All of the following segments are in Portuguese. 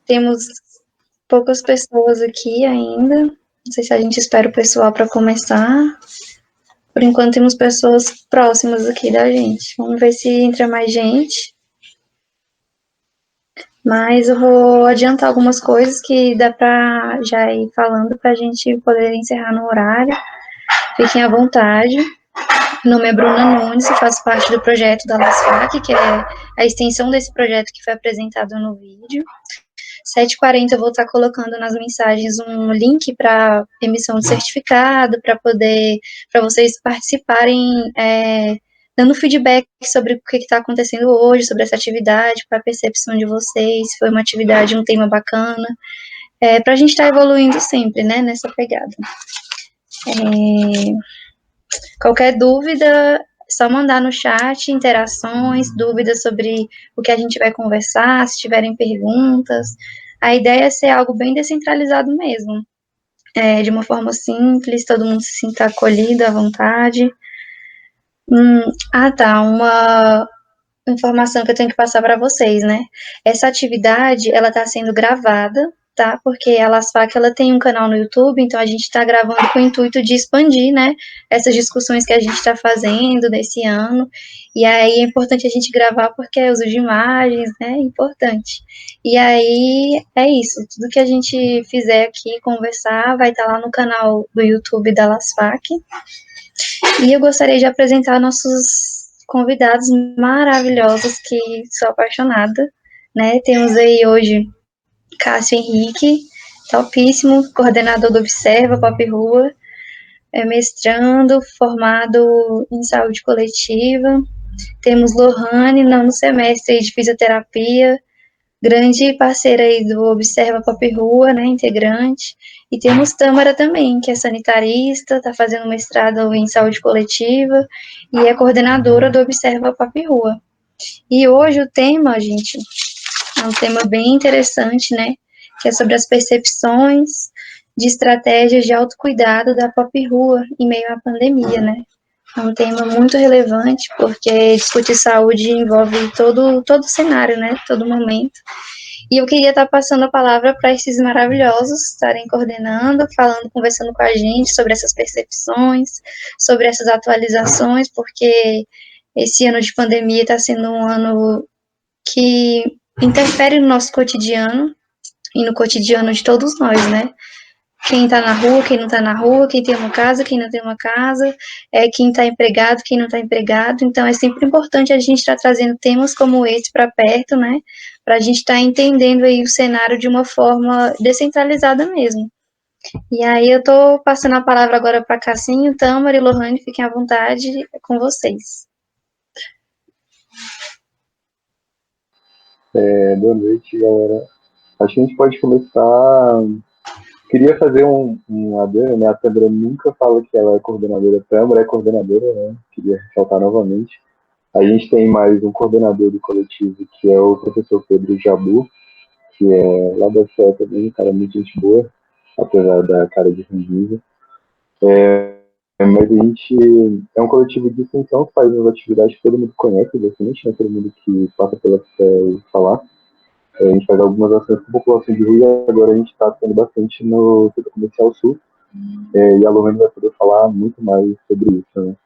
Temos poucas pessoas aqui ainda. Não sei se a gente espera o pessoal para começar. Por enquanto, temos pessoas próximas aqui da gente. Vamos ver se entra mais gente. Mas eu vou adiantar algumas coisas que dá para já ir falando para a gente poder encerrar no horário. Fiquem à vontade. Meu nome é Bruna Nunes, eu faço parte do projeto da LASFAC, que é a extensão desse projeto que foi apresentado no vídeo. 7h40 eu vou estar colocando nas mensagens um link para emissão de certificado, para vocês participarem, dando feedback sobre o que está acontecendo hoje, sobre essa atividade, para a percepção de vocês, se foi uma atividade, um tema bacana, para a gente estar evoluindo sempre, né, nessa pegada. Qualquer dúvida, só mandar no chat, interações, dúvidas sobre o que a gente vai conversar, se tiverem perguntas. A ideia é ser algo bem descentralizado mesmo, de uma forma simples, todo mundo se sinta acolhido, à vontade. Uma informação que eu tenho que passar para vocês, né? Essa atividade, ela está sendo gravada, tá? Porque a LASFAC, ela tem um canal no YouTube, então a gente está gravando com o intuito de expandir, né? Essas discussões que a gente está fazendo nesse ano. E aí é importante a gente gravar porque é uso de imagens, né? É importante. E aí é isso. Tudo que a gente fizer aqui, conversar, vai estar lá no canal do YouTube da LASFAC. E eu gostaria de apresentar nossos convidados maravilhosos, que sou apaixonada, né? Temos aí hoje Cássio Henrique, topíssimo, coordenador do Observa Pop Rua, mestrando, formado em saúde coletiva. Temos Lohane, nono semestre de fisioterapia, grande parceira aí do Observa Pop Rua, né, integrante. E temos Tâmara também, que é sanitarista, está fazendo mestrado em saúde coletiva e é coordenadora do Observa Pop Rua. E hoje o tema, gente, é um tema bem interessante, né, que é sobre as percepções de estratégias de autocuidado da Pop Rua em meio à pandemia, né. É um tema muito relevante, porque discutir saúde envolve todo o cenário, né, todo momento. E eu queria estar passando a palavra para esses maravilhosos estarem coordenando, falando, conversando com a gente sobre essas percepções, sobre essas atualizações, porque esse ano de pandemia está sendo um ano que interfere no nosso cotidiano e no cotidiano de todos nós, né? Quem está na rua, quem não está na rua, quem tem uma casa, quem não tem uma casa, quem está empregado, quem não está empregado. Então, é sempre importante a gente estar trazendo temas como esse para perto, né? Para a gente estar entendendo aí o cenário de uma forma descentralizada mesmo. E aí, eu estou passando a palavra agora para Cassinho, Tâmara e Lohane, fiquem à vontade, com vocês. Boa noite, galera. Acho que a gente pode começar. Queria fazer um adendo, né? A Tâmara nunca fala que ela é coordenadora. A Tâmara é coordenadora, né? Queria ressaltar novamente. A gente tem mais um coordenador do coletivo, que é o professor Pedro Jabu, que é lá da FEA também, um cara muito gente boa, apesar da cara de ranzinza. Mas a gente é um coletivo de extensão que faz umas atividades que todo mundo conhece, bastante, né? Todo mundo que passa pela FEA falar. A gente faz algumas ações com a população de rua e agora a gente está atuando bastante no Centro Comercial Sul. E a Lohane vai poder falar muito mais sobre isso,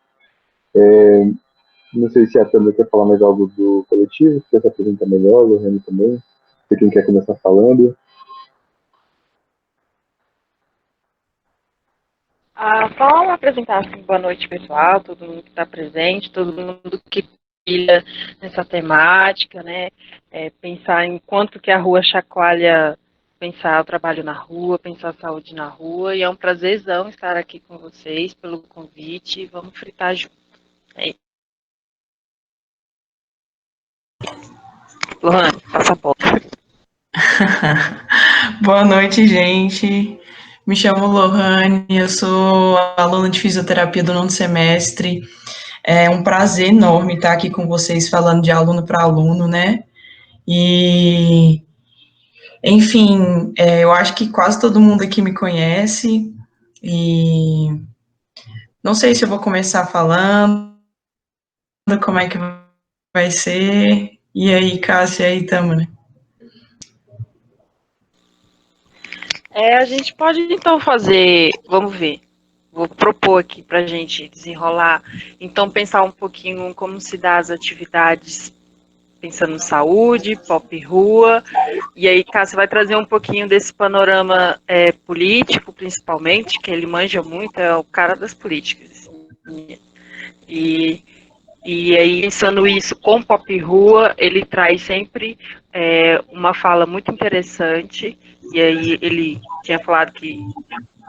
né? Não sei se a Tâmara quer falar mais algo do coletivo, se quer se apresentar melhor, a Lohane também. Não sei quem quer começar falando. Só uma apresentação, boa noite, pessoal, todo mundo que está presente, todo mundo que pilha nessa temática, né? Pensar em quanto que a rua chacoalha, pensar o trabalho na rua, pensar a saúde na rua, e é um prazerzão estar aqui com vocês pelo convite, vamos fritar junto. Lohane, passa a bola. Boa noite, gente. Me chamo Lohane, eu sou aluna de fisioterapia do nono semestre. É um prazer enorme estar aqui com vocês falando de aluno para aluno, né? E, enfim, eu acho que quase todo mundo aqui me conhece e não sei se eu vou começar falando, como é que vai ser. E aí, Cássia, e aí, Tâmara? A gente pode então fazer, vamos ver, vou propor aqui para a gente desenrolar, então pensar um pouquinho como se dá as atividades, pensando em saúde, pop rua, e aí Cássio vai trazer um pouquinho desse panorama político, principalmente, que ele manja muito, é o cara das políticas. E, e aí, pensando isso com pop rua, ele traz sempre uma fala muito interessante, e aí ele tinha falado que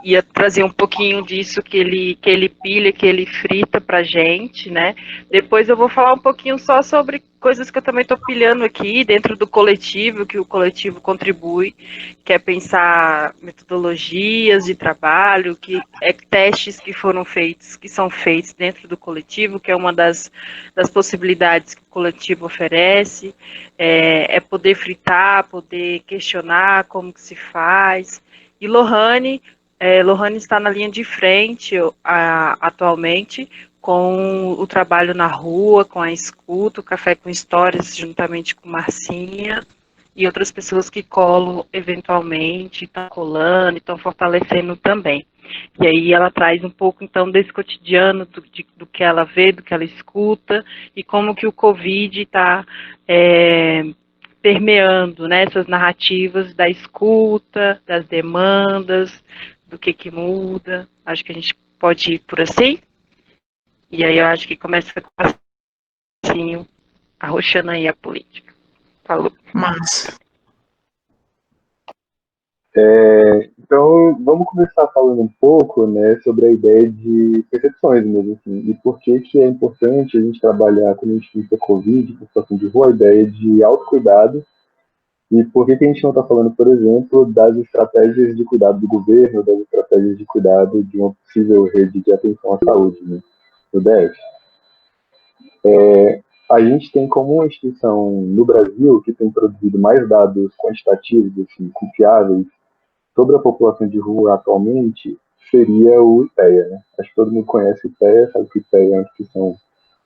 ia trazer um pouquinho disso que ele pilha, que ele frita pra gente, né? Depois eu vou falar um pouquinho só sobre coisas que eu também estou pilhando aqui dentro do coletivo, que o coletivo contribui, que é pensar metodologias de trabalho, que é testes que foram feitos, que são feitos dentro do coletivo, que é uma das possibilidades que o coletivo oferece, é poder fritar, poder questionar como que se faz. E Lohane está na linha de frente atualmente com o trabalho na rua, com a escuta, o Café com Histórias, juntamente com Marcinha e outras pessoas que colam eventualmente, estão colando, estão fortalecendo também. E aí ela traz um pouco, então, desse cotidiano, do que ela vê, do que ela escuta, e como que o Covid está permeando, né, essas narrativas da escuta, das demandas, do que muda. Acho que a gente pode ir por assim. E aí eu acho que começa com assim, arrochando aí a política. Falou. Massa. Então, vamos começar falando um pouco, né, sobre a ideia de percepções mesmo, assim, e por que é importante a gente trabalhar, quando a gente pensa Covid, com situação de rua, a ideia de autocuidado, e por que a gente não está falando, por exemplo, das estratégias de cuidado do governo, das estratégias de cuidado de uma possível rede de atenção à saúde, né, no DF. A gente tem como uma instituição no Brasil que tem produzido mais dados quantitativos, assim, confiáveis, sobre a população de rua atualmente, seria o IPEA, né? Acho que todo mundo conhece o IPEA, sabe que o IPEA é uma instituição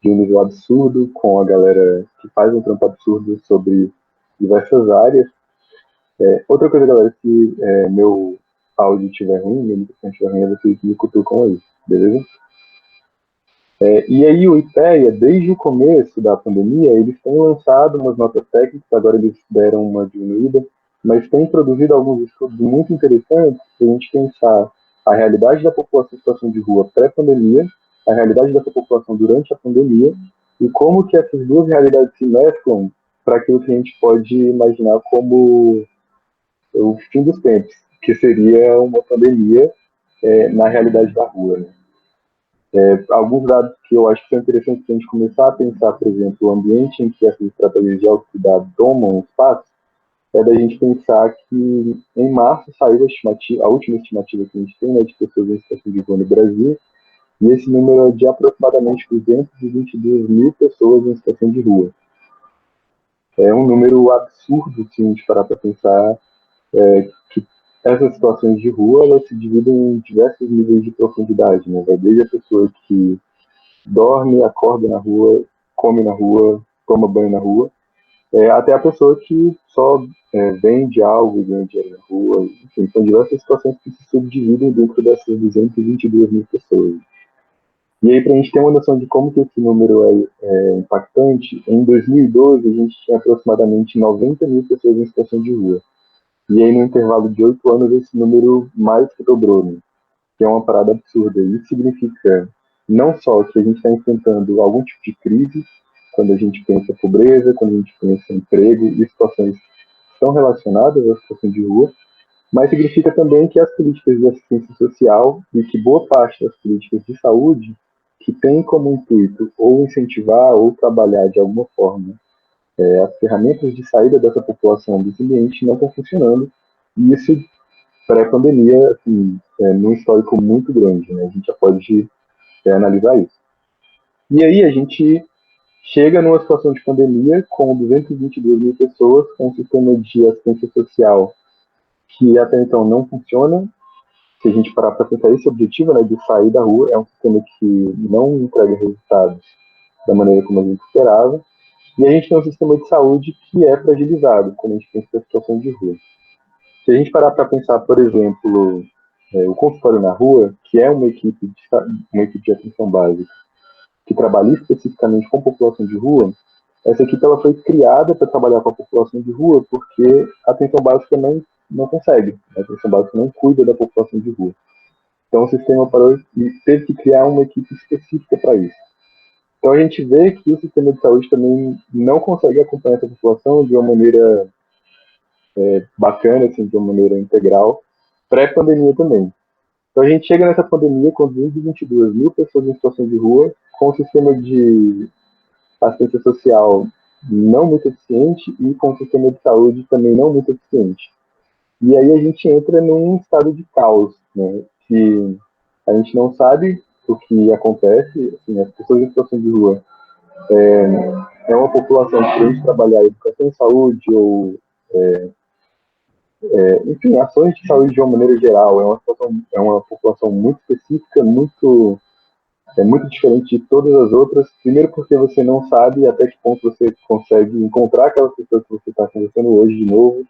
de um nível absurdo, com a galera que faz um trampo absurdo sobre diversas áreas. Outra coisa, galera, se meu áudio estiver ruim, minha ligação estiver ruim, vocês me cutucam aí, beleza? E aí o IPEA, desde o começo da pandemia, eles têm lançado umas notas técnicas, agora eles deram uma diminuída, mas têm produzido alguns estudos muito interessantes para a gente pensar a realidade da população em situação de rua pré-pandemia, a realidade dessa população durante a pandemia, e como que essas duas realidades se mesclam para aquilo que a gente pode imaginar como o fim dos tempos, que seria uma pandemia na realidade da rua, né? Alguns dados que eu acho que são interessantes para a gente começar a pensar, por exemplo, o ambiente em que essas estratégias de autocuidado tomam espaço, é da gente pensar que em março saiu a última estimativa que a gente tem, né, de pessoas em situação de rua no Brasil, e esse número é de aproximadamente 222 mil pessoas em situação de rua. É um número absurdo se a gente parar para pensar que essas situações de rua elas se dividem em diversos níveis de profundidade, né? Vai desde a pessoa que dorme, acorda na rua, come na rua, toma banho na rua, até a pessoa que só vende algo e ganha dinheiro na rua. Enfim, são diversas situações que se subdividem dentro dessas 222 mil pessoas. E aí, para a gente ter uma noção de como que esse número é impactante, em 2012 a gente tinha aproximadamente 90 mil pessoas em situação de rua. E aí, no intervalo de 8 anos, esse número mais que dobrou, né? Que é uma parada absurda. Isso significa não só que a gente está enfrentando algum tipo de crise, quando a gente pensa pobreza, quando a gente pensa emprego e situações que estão relacionadas à situação de rua, mas significa também que as políticas de assistência social e que boa parte das políticas de saúde, que tem como intuito ou incentivar ou trabalhar de alguma forma as ferramentas de saída dessa população desse ambiente não estão funcionando, e isso pré-pandemia, assim, num histórico muito grande, né? A gente já pode analisar isso. E aí a gente chega numa situação de pandemia com 222 mil pessoas, com um sistema de assistência social que até então não funciona. Se a gente parar para pensar esse objetivo, né, de sair da rua, é um sistema que não entrega resultados da maneira como a gente esperava. E a gente tem um sistema de saúde que é fragilizado quando a gente pensa na situação de rua. Se a gente parar para pensar, por exemplo, o consultório na rua, que é uma equipe de atenção básica, que trabalha especificamente com população de rua, essa equipe ela foi criada para trabalhar com a população de rua porque a atenção básica não consegue, a atenção básica não cuida da população de rua. Então o sistema parou e teve que criar uma equipe específica para isso. Então a gente vê que o sistema de saúde também não consegue acompanhar essa população de uma maneira bacana, assim, de uma maneira integral, pré-pandemia também. Então a gente chega nessa pandemia com 222 mil pessoas em situação de rua, com um sistema de assistência social não muito eficiente e com um sistema de saúde também não muito eficiente. E aí a gente entra num estado de caos, né, que a gente não sabe o que acontece, assim, as pessoas em situação de rua é uma população que tem que trabalhar em educação e saúde ou enfim, ações de saúde de uma maneira geral. É uma população muito específica, muito diferente de todas as outras. Primeiro porque você não sabe até que ponto você consegue encontrar aquelas pessoas que você está conversando hoje de novo,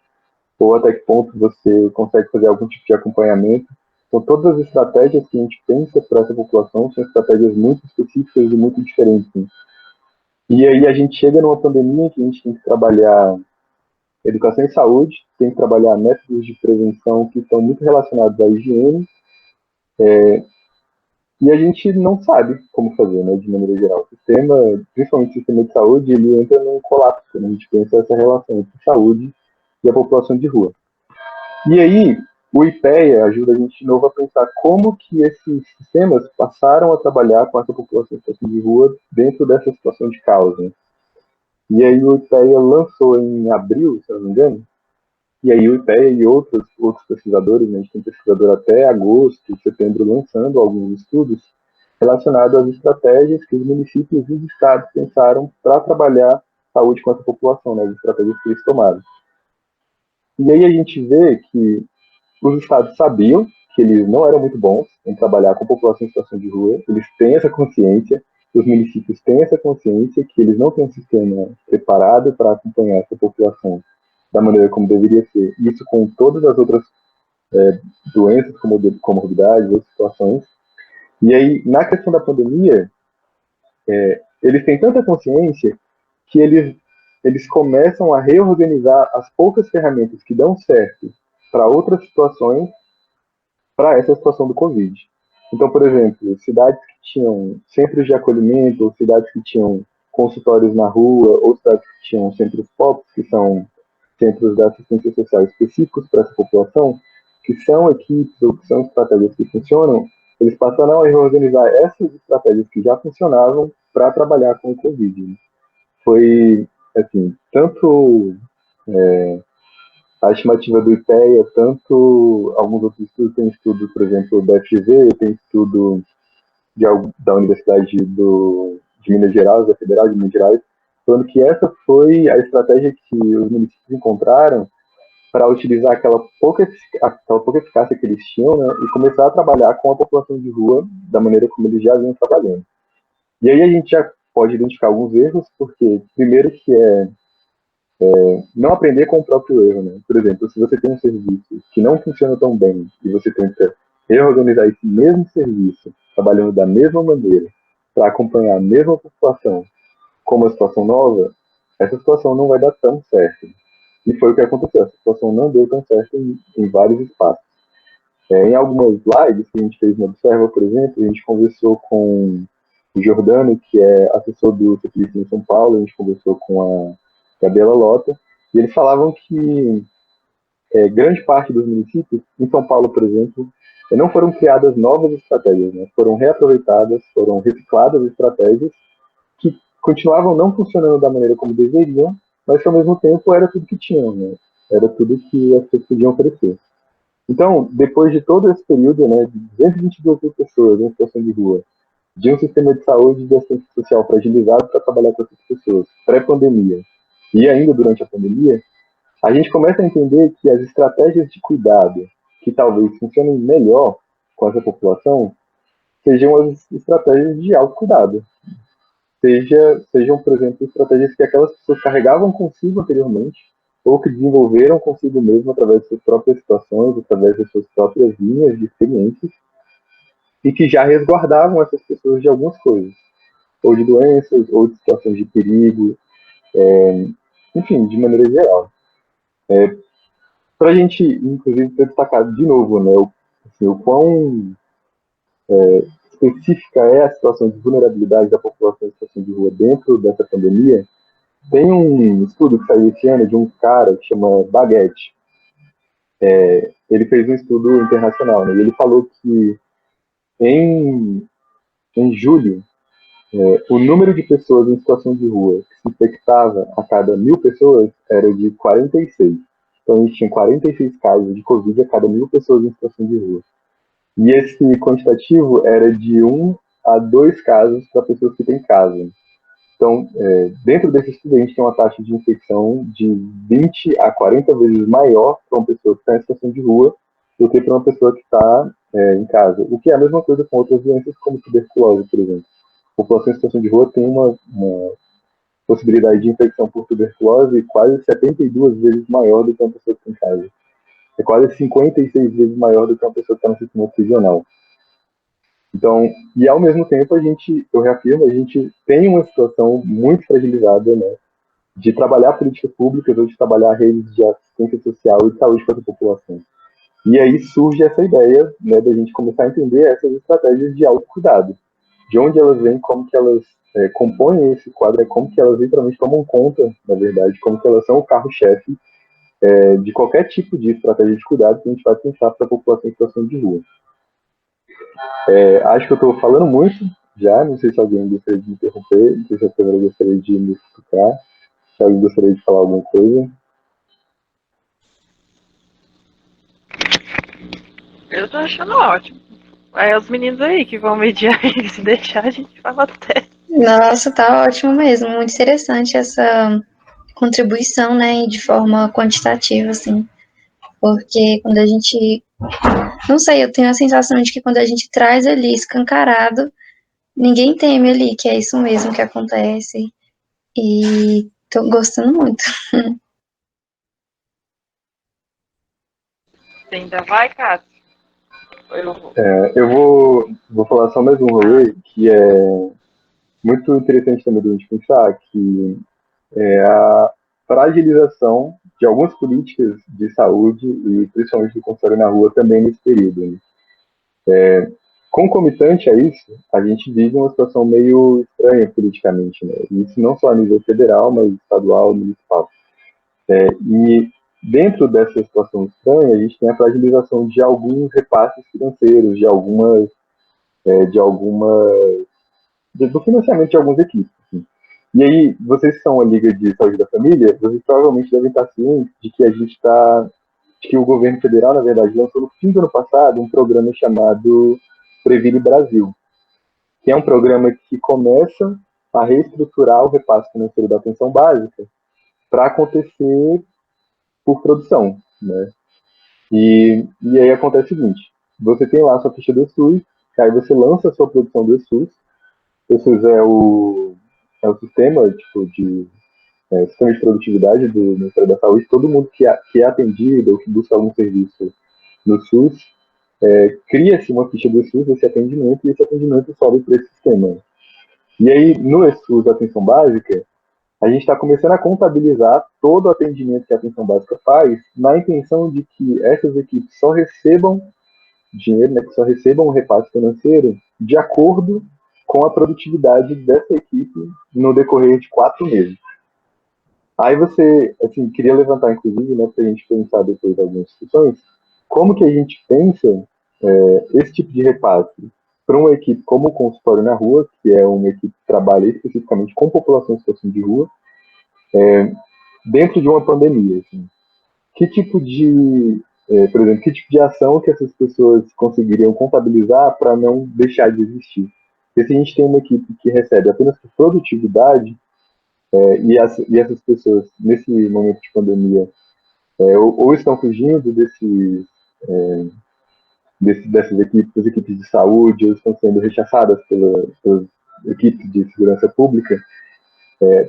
ou até que ponto você consegue fazer algum tipo de acompanhamento. Então, todas as estratégias que a gente pensa para essa população são estratégias muito específicas e muito diferentes. Né? E aí a gente chega numa pandemia que a gente tem que trabalhar educação e saúde, tem que trabalhar métodos de prevenção que estão muito relacionados à higiene, e a gente não sabe como fazer, né, de maneira geral. O sistema, principalmente o sistema de saúde, ele entra num colapso, quando a gente pensa essa relação entre saúde e a população de rua. E aí, o IPEA ajuda a gente de novo a pensar como que esses sistemas passaram a trabalhar com essa população em situação de rua dentro dessa situação de caos, né? E aí o IPEA lançou em abril, se eu não me engano, e aí o IPEA e outros pesquisadores, né, a gente tem pesquisador até agosto, setembro, lançando alguns estudos relacionados às estratégias que os municípios e os estados pensaram para trabalhar saúde com essa população, né, as estratégias que eles tomaram. E aí a gente vê que os estados sabiam que eles não eram muito bons em trabalhar com a população em situação de rua, eles têm essa consciência, os municípios têm essa consciência que eles não têm um sistema preparado para acompanhar essa população da maneira como deveria ser. Isso com todas as outras doenças, comorbidades, outras situações. E aí, na questão da pandemia, eles têm tanta consciência que eles começam a reorganizar as poucas ferramentas que dão certo para outras situações, para essa situação do Covid. Então, por exemplo, cidades que tinham centros de acolhimento, ou cidades que tinham consultórios na rua, ou cidades que tinham centros POPs, que são centros de assistência social específicos para essa população, que são equipes ou que são estratégias que funcionam, eles passaram a reorganizar essas estratégias que já funcionavam para trabalhar com o Covid. Né? Foi, assim, tanto a estimativa do IPEA, tanto alguns outros estudos, tem estudo, por exemplo, da FGV, tem estudo da Universidade de Minas Gerais, da Federal de Minas Gerais, falando que essa foi a estratégia que os municípios encontraram para utilizar aquela pouca eficácia que eles tinham, né, e começar a trabalhar com a população de rua da maneira como eles já vinham trabalhando. E aí a gente já pode identificar alguns erros, porque primeiro que não aprender com o próprio erro, né? Por exemplo, se você tem um serviço que não funciona tão bem e você tenta reorganizar esse mesmo serviço, trabalhando da mesma maneira, para acompanhar a mesma população com uma situação nova, essa situação não vai dar tão certo. E foi o que aconteceu. Essa situação não deu tão certo em vários espaços. Em algumas lives que a gente fez no Observa, por exemplo, a gente conversou com o Jordano, que é assessor do ciclismo em São Paulo, a gente conversou com a Gabriela Lota, e eles falavam que grande parte dos municípios, em São Paulo, por exemplo, não foram criadas novas estratégias, né? Foram reaproveitadas, foram recicladas estratégias que continuavam não funcionando da maneira como deveriam, mas que ao mesmo tempo era tudo que tinham, né? Era tudo que as pessoas podiam oferecer. Então, depois de todo esse período, né, de 222 mil pessoas em situação de rua, de um sistema de saúde e de assistência social fragilizado para trabalhar com essas pessoas, pré-pandemia e ainda durante a pandemia, a gente começa a entender que as estratégias de cuidado que talvez funcionem melhor com essa população sejam as estratégias de autocuidado. Sejam, por exemplo, estratégias que aquelas pessoas carregavam consigo anteriormente, ou que desenvolveram consigo mesmo através de suas próprias situações, através das suas próprias linhas de experiências, e que já resguardavam essas pessoas de algumas coisas, ou de doenças, ou de situações de perigo, enfim, de maneira geral. Para a gente, inclusive, ter destacado de novo, né, o quão específica é a situação de vulnerabilidade da população em situação de rua dentro dessa pandemia, tem um estudo que saiu esse ano de um cara que chama Baguette. Ele fez um estudo internacional, né, e ele falou que em julho, o número de pessoas em situação de rua que se infectava a cada 1.000 pessoas era de 46. Então, a gente tinha 46 casos de Covid a cada 1.000 pessoas em situação de rua. E esse quantitativo era de 1 a 2 casos para pessoas que têm casa. Então, dentro desse estudo, a gente tem uma taxa de infecção de 20 a 40 vezes maior para uma pessoa que está em situação de rua do que para uma pessoa que está em casa. O que é a mesma coisa com outras doenças, como tuberculose, por exemplo. A população em situação de rua tem uma possibilidade de infecção por tuberculose quase 72 vezes maior do que uma pessoa que está em casa. É quase 56 vezes maior do que uma pessoa que está no sistema prisional. Então, e ao mesmo tempo, eu reafirmo, a gente tem uma situação muito fragilizada, né, de trabalhar políticas públicas ou de trabalhar redes de assistência social e de saúde para a população. E aí surge essa ideia, né, da gente começar a entender essas estratégias de autocuidado. De onde elas vêm, como que elas compõem esse quadro, como que elas literalmente tomam conta, na verdade, como que elas são o carro-chefe de qualquer tipo de estratégia de cuidado que a gente vai pensar para a população em situação de rua. Acho que eu estou falando muito já, não sei se alguém gostaria de me interromper, não sei se a câmera gostaria de me explicar, se alguém gostaria de falar alguma coisa. Eu tô achando ótimo. É os meninos aí que vão mediar aí, se deixar a gente fala até. Nossa, tá ótimo mesmo. Muito interessante essa contribuição, né, de forma quantitativa, assim. Porque quando a gente. Não sei, eu tenho a sensação de que quando a gente traz ali escancarado, ninguém teme ali, que é isso mesmo que acontece. E tô gostando muito. Você ainda vai, Cássio? Eu vou falar só mais um rolê que é muito interessante também de a gente pensar, que é a fragilização de algumas políticas de saúde e principalmente do consultório na rua também nesse período. Né? Concomitante a isso, a gente vive uma situação meio estranha politicamente, né? Isso não só a nível federal, mas estadual, municipal. E dentro dessa situação estranha, a gente tem a fragilização de alguns repasses financeiros, do financiamento de algumas equipes. Assim. E aí, vocês que são a Liga de Saúde da Família, vocês provavelmente devem estar cientes de que de que o governo federal, na verdade, lançou no fim do ano passado um programa chamado Previne Brasil, que é um programa que começa a reestruturar o repasse financeiro da atenção básica para acontecer por produção, né? E aí acontece o seguinte, você tem lá a sua ficha do SUS, aí você lança a sua produção do SUS, o SUS é o sistema, tipo, sistema de produtividade do Ministério da Saúde, todo mundo que é atendido ou que busca algum serviço no SUS, cria-se uma ficha do SUS desse atendimento e esse atendimento sobe para esse sistema. E aí, no SUS Atenção Básica, a gente está começando a contabilizar todo o atendimento que a Atenção Básica faz na intenção de que essas equipes só recebam dinheiro, né, que só recebam um repasse financeiro de acordo com a produtividade dessa equipe no decorrer de 4 meses. Aí você, assim, queria levantar, inclusive, né, para a gente pensar depois algumas discussões, como que a gente pensa esse tipo de repasse para uma equipe como o Consultório na Rua, que é uma equipe que trabalha especificamente com população em situação de rua, dentro de uma pandemia. Assim. Que tipo de, por exemplo, que tipo de ação que essas pessoas conseguiriam contabilizar para não deixar de existir? Porque se a gente tem uma equipe que recebe apenas por produtividade, e essas pessoas, nesse momento de pandemia, ou estão fugindo dessas equipes de saúde, ou estão sendo rechaçadas pelas equipes de segurança pública,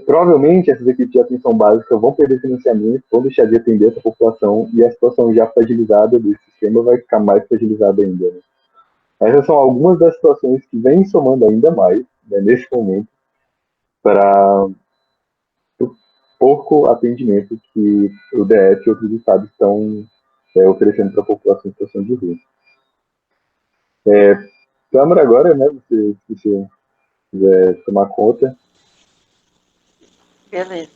Provavelmente essas equipes de atenção básica vão perder financiamento, vão deixar de atender essa população e a situação já fragilizada do sistema vai ficar mais fragilizada ainda. Né? Essas são algumas das situações que vêm somando ainda mais, né, nesse momento, para o pouco atendimento que o DF e outros estados estão oferecendo para a população em situação de rua. Câmara agora, né, se você quiser tomar conta. Beleza.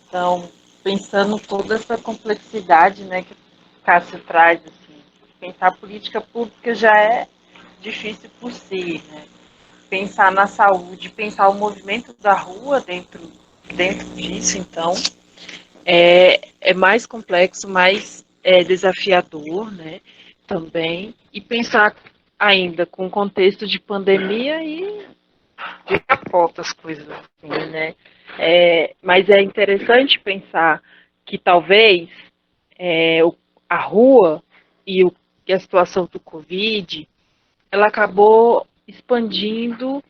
Então, pensando toda essa complexidade, né, que o Cássio traz, assim, pensar política pública já é difícil por si, né? Pensar na saúde, pensar o movimento da rua dentro disso, então, é mais complexo, mais desafiador, né, também, e pensar ainda com o contexto de pandemia e de capota as coisas assim, né, mas é interessante pensar que talvez a rua e a situação do Covid, ela acabou expandindo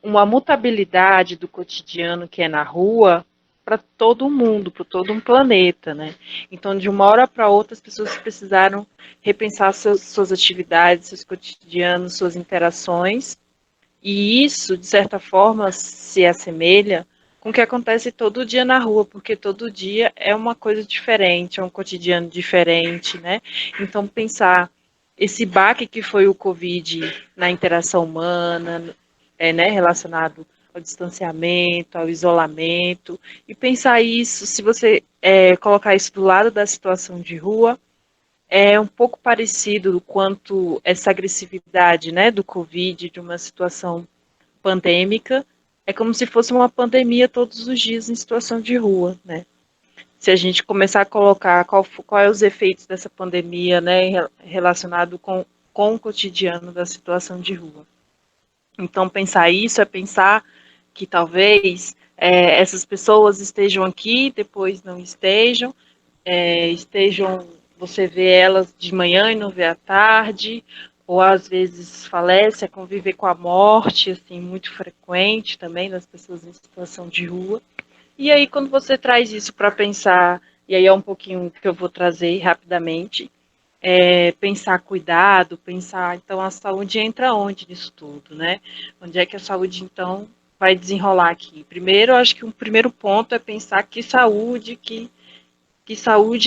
uma mutabilidade do cotidiano que é na rua para todo mundo, para todo um planeta, né? Então, de uma hora para outra, as pessoas precisaram repensar suas atividades, seus cotidianos, suas interações, e isso, de certa forma, se assemelha com o que acontece todo dia na rua, porque todo dia é uma coisa diferente, é um cotidiano diferente, né? Então, pensar esse baque que foi o Covid na interação humana, né, relacionado ao distanciamento, ao isolamento, e pensar isso, se você colocar isso do lado da situação de rua, é um pouco parecido quanto essa agressividade, né, do Covid, de uma situação pandêmica, é como se fosse uma pandemia todos os dias em situação de rua, né? Se a gente começar a colocar qual é os efeitos dessa pandemia, né, relacionado com o cotidiano da situação de rua. Então, pensar isso é pensar que talvez essas pessoas estejam aqui, depois não estejam, estejam, você vê elas de manhã e não vê à tarde, ou às vezes falece, conviver com a morte, assim, muito frequente também das pessoas em situação de rua. E aí, quando você traz isso para pensar, e aí é um pouquinho que eu vou trazer rapidamente, pensar cuidado, pensar, então a saúde entra onde nisso tudo, né? Onde é que a saúde, então, vai desenrolar aqui? Primeiro, eu acho que um primeiro ponto é pensar que saúde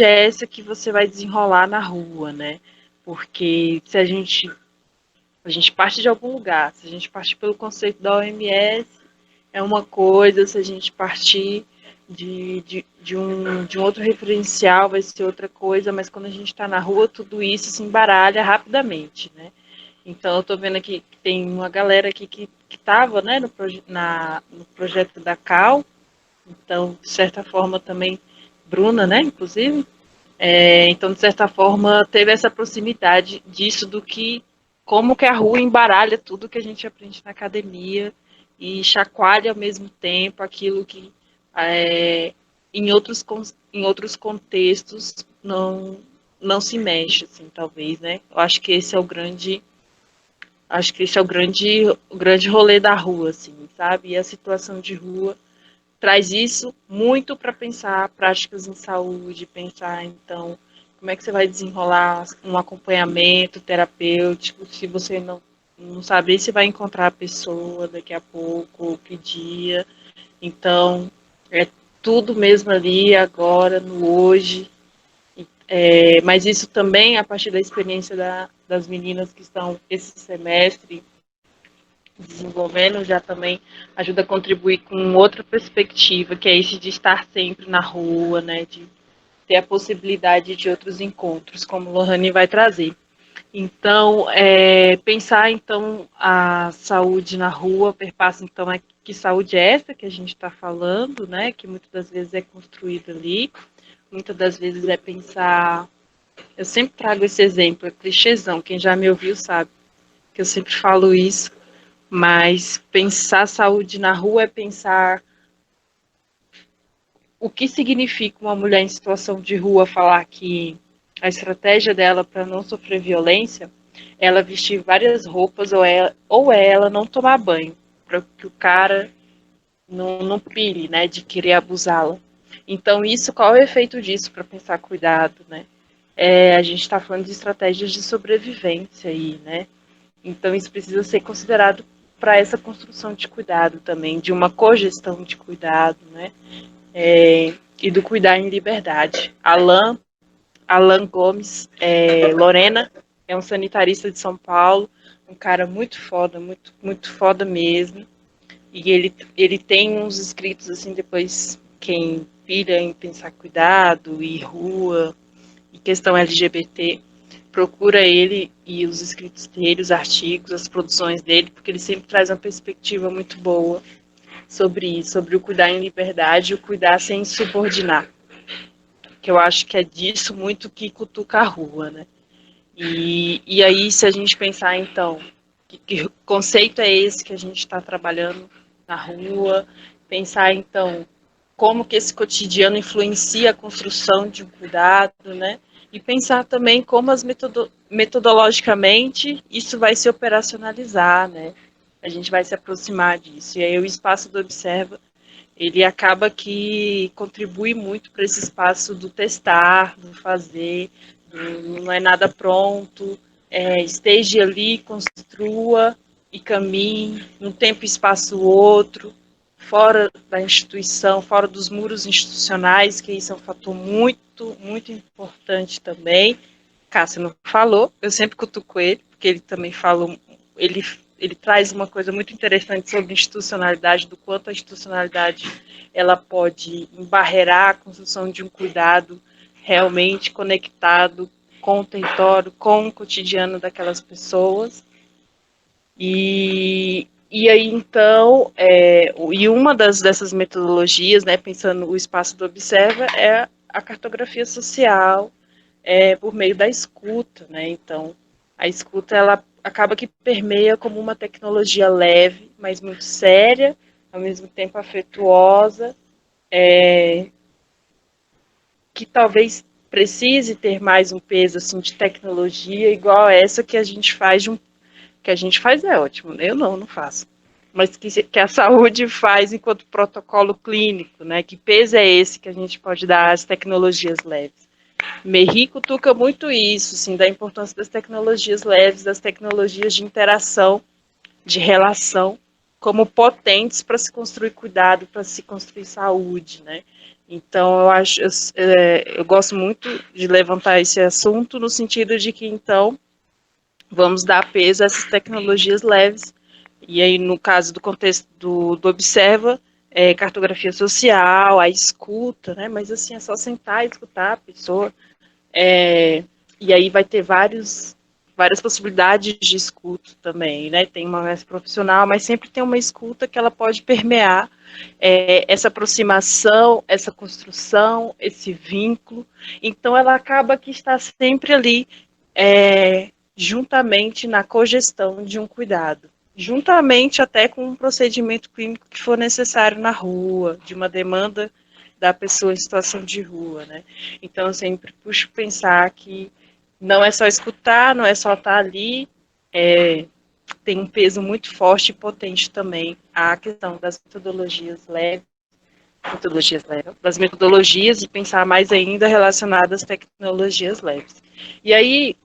é essa que você vai desenrolar na rua, né? Porque se a gente parte de algum lugar, se a gente partir pelo conceito da OMS, é uma coisa, se a gente partir de um outro referencial, vai ser outra coisa, mas quando a gente está na rua, tudo isso se embaralha rapidamente, né? Então, eu estou vendo aqui que tem uma galera aqui que estava, né, no projeto da CAL, então, de certa forma, também, Bruna, né, inclusive, então, de certa forma, teve essa proximidade disso do que, como que a rua embaralha tudo que a gente aprende na academia e chacoalha ao mesmo tempo aquilo que em outros contextos não se mexe, assim, talvez, né? Eu acho que esse é o grande rolê da rua, assim, sabe? E a situação de rua traz isso muito para pensar práticas em saúde, pensar, então, como é que você vai desenrolar um acompanhamento terapêutico, se você não sabe se vai encontrar a pessoa daqui a pouco, ou que dia. Então, é tudo mesmo ali, agora, no hoje. Mas isso também, a partir da experiência das meninas que estão esse semestre desenvolvendo, já também ajuda a contribuir com outra perspectiva, que é esse de estar sempre na rua, né, de ter a possibilidade de outros encontros, como Lohane vai trazer. Então, pensar, então, a saúde na rua perpassa, então, que saúde é essa que a gente está falando, né, que muitas das vezes é construída ali, muitas das vezes é pensar, eu sempre trago esse exemplo, é clichêzão, quem já me ouviu sabe que eu sempre falo isso, mas pensar saúde na rua é pensar o que significa uma mulher em situação de rua falar que a estratégia dela para não sofrer violência é ela vestir várias roupas ou é ela não tomar banho, para que o cara não pire, né, de querer abusá-la. Então, qual é o efeito disso para pensar cuidado, né? A gente está falando de estratégias de sobrevivência aí, né? Então, isso precisa ser considerado para essa construção de cuidado também, de uma cogestão de cuidado, né? E do cuidar em liberdade. Alan Gomes, Lorena, é um sanitarista de São Paulo, um cara muito foda, muito foda mesmo. E ele tem uns escritos, assim, depois, quem pira em pensar cuidado e rua e questão LGBT, procura ele e os escritos dele, os artigos, as produções dele, porque ele sempre traz uma perspectiva muito boa sobre isso, sobre o cuidar em liberdade e o cuidar sem subordinar. Que eu acho que é disso muito que cutuca a rua, né? E aí, se a gente pensar, então, que conceito é esse que a gente está trabalhando na rua, pensar, então, como que esse cotidiano influencia a construção de um cuidado, né? E pensar também como metodologicamente isso vai se operacionalizar, né? A gente vai se aproximar disso. E aí o espaço do Observa, ele acaba que contribui muito para esse espaço do testar, do fazer, não é nada pronto, esteja ali, construa e caminhe, num tempo e espaço outro, fora da instituição, fora dos muros institucionais, que isso é um fator muito importante também. Cássio não falou, eu sempre cutuco ele, porque ele também falou, ele traz uma coisa muito interessante sobre institucionalidade, do quanto a institucionalidade ela pode embarrear a construção de um cuidado realmente conectado com o território, com o cotidiano daquelas pessoas. E aí, então, e uma dessas metodologias, né, pensando o espaço do Observa, é a cartografia social, por meio da escuta, né? Então, a escuta, ela acaba que permeia como uma tecnologia leve, mas muito séria, ao mesmo tempo afetuosa, que talvez precise ter mais um peso assim de tecnologia igual essa que a gente faz que a gente faz é ótimo, né? Eu não faço. Mas que a saúde faz enquanto protocolo clínico, né? Que peso é esse que a gente pode dar às tecnologias leves? Merri cutuca muito isso, assim, da importância das tecnologias leves, das tecnologias de interação, de relação, como potentes para se construir cuidado, para se construir saúde, né? Então, eu gosto muito de levantar esse assunto no sentido de que, então, vamos dar peso a essas tecnologias leves. E aí, no caso do contexto do Observa, cartografia social, a escuta, né? Mas assim, é só sentar e escutar a pessoa. E aí vai ter várias possibilidades de escuta também, né? Tem uma mais profissional, mas sempre tem uma escuta que ela pode permear essa aproximação, essa construção, esse vínculo. Então, ela acaba que está sempre ali, juntamente na cogestão de um cuidado, juntamente até com um procedimento clínico que for necessário na rua, de uma demanda da pessoa em situação de rua, né? Então, eu sempre puxo pensar que não é só escutar, não é só estar ali, tem um peso muito forte e potente também a questão das das metodologias e pensar mais ainda relacionadas às tecnologias leves. E aí,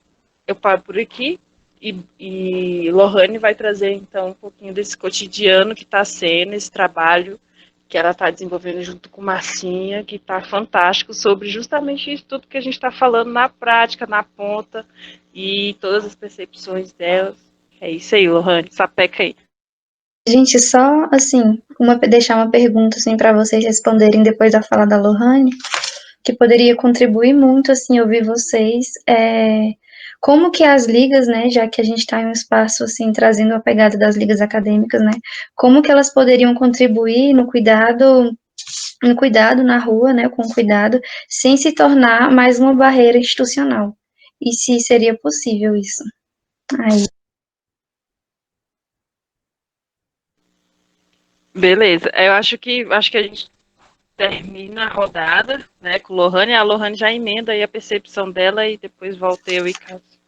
eu paro por aqui e Lohane vai trazer, então, um pouquinho desse cotidiano que está sendo esse trabalho que ela está desenvolvendo junto com Marcinha, que está fantástico, sobre justamente isso tudo que a gente está falando na prática, na ponta, e todas as percepções delas. É isso aí, Lohane, sapeca aí. Gente, só assim, deixar uma pergunta assim para vocês responderem depois da fala da Lohane, que poderia contribuir muito assim ouvir vocês, como que as ligas, né, já que a gente está em um espaço assim trazendo a pegada das ligas acadêmicas, né, como que elas poderiam contribuir no cuidado na rua, né, com cuidado, sem se tornar mais uma barreira institucional. E se seria possível isso? Aí. Beleza, eu acho que a gente termina a rodada, né, com Lohane, a Lohane já emenda aí a percepção dela e depois volta eu e Cássio.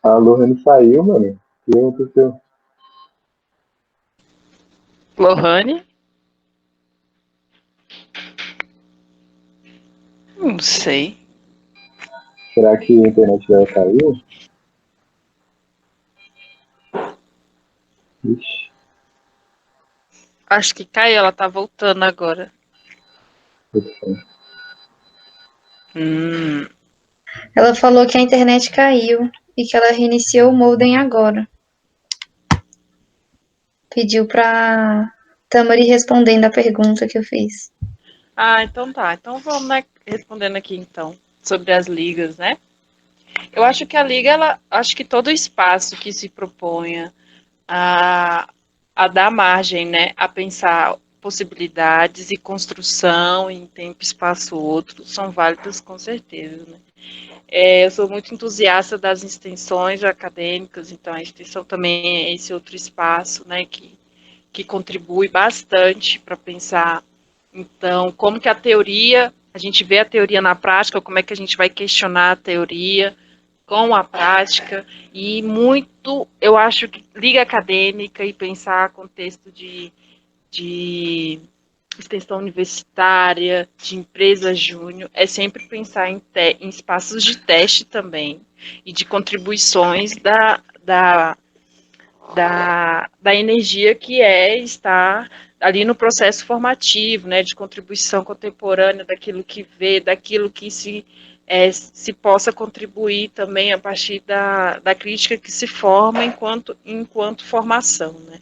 A Lohane saiu, mano. O que aconteceu? Lohane? Não sei. Será que a internet dela caiu? Ixi, Acho que caiu, ela tá voltando agora. produção. Hum. Ela falou que a internet caiu e que ela reiniciou o modem agora. Pediu pra Tamari respondendo a pergunta que eu fiz. Ah, então tá. Então vamos, né, respondendo aqui então sobre as ligas, né? Eu acho que a liga, acho que todo espaço que se proponha a, a dar margem, né, a pensar possibilidades e construção em tempo, espaço, outro, são válidas com certeza, né? Eu sou muito entusiasta das extensões acadêmicas, então a extensão também é esse outro espaço, né, que contribui bastante para pensar, então, como que a gente vê a teoria na prática, como é que a gente vai questionar a teoria com a prática, e muito, eu acho que liga acadêmica e pensar contexto de extensão universitária, de empresa júnior, é sempre pensar em espaços de teste também, e de contribuições da energia que é estar ali no processo formativo, né, de contribuição contemporânea daquilo que vê, daquilo que se possa contribuir também a partir da crítica que se forma enquanto formação, né.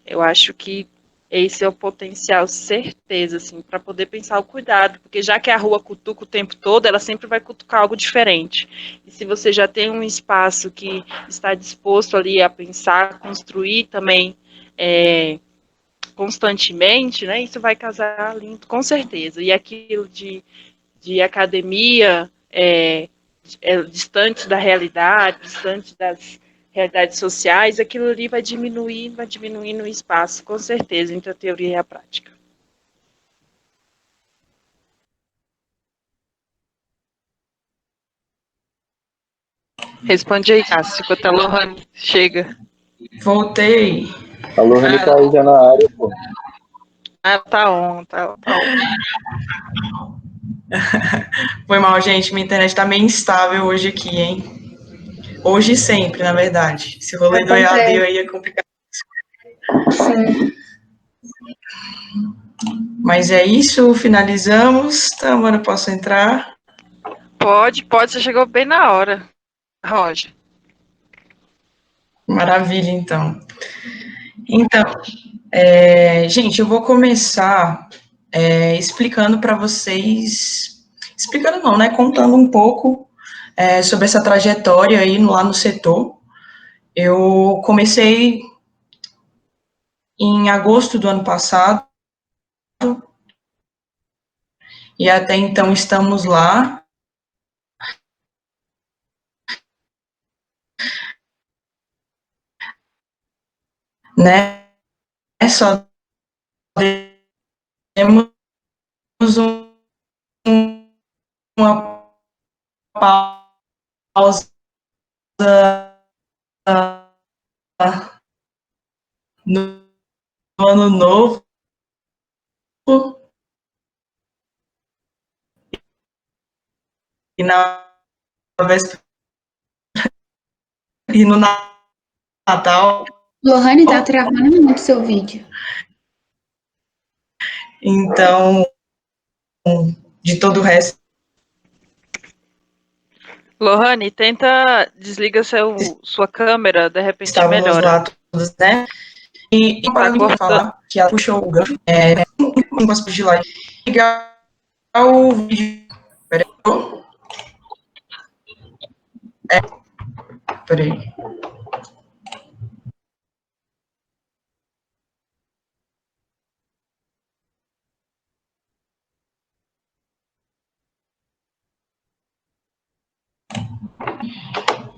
Eu acho que esse é o potencial, certeza, assim, para poder pensar o cuidado, porque já que a rua cutuca o tempo todo, ela sempre vai cutucar algo diferente. E se você já tem um espaço que está disposto ali a pensar, construir também constantemente, né, isso vai casar lindo, com certeza. E aquilo de academia distante da realidade, distante das realidades sociais, aquilo ali vai diminuir no espaço, com certeza, entre a teoria e a prática. Responde aí, Cássio, enquanto a Lohane chega. Voltei. A Lohane tá aí já na área, pô. Ah, tá on, tá on. Foi mal, gente. Minha internet tá meio instável hoje aqui, hein? Hoje e sempre, na verdade. Esse rolê do EAD aí é complicado. Sim. Mas é isso, finalizamos. Tamara, posso entrar? Pode, você chegou bem na hora, Roger. Maravilha, então. Então, gente, eu vou começar explicando para vocês, explicando não, né? Contando um pouco sobre essa trajetória aí lá no setor. Eu comecei em agosto do ano passado e até então estamos lá, né? Só temos uma pausa no ano novo e na véspera e no Natal. Lohane, tá travando muito seu vídeo. Então, de todo o resto, Lohane, tenta desliga sua câmera, de repente estávamos melhora. lá todos, né? E para mim falar que ela puxou o gancho, não posso pedir lá. Ligar o vídeo. Peraí. Peraí.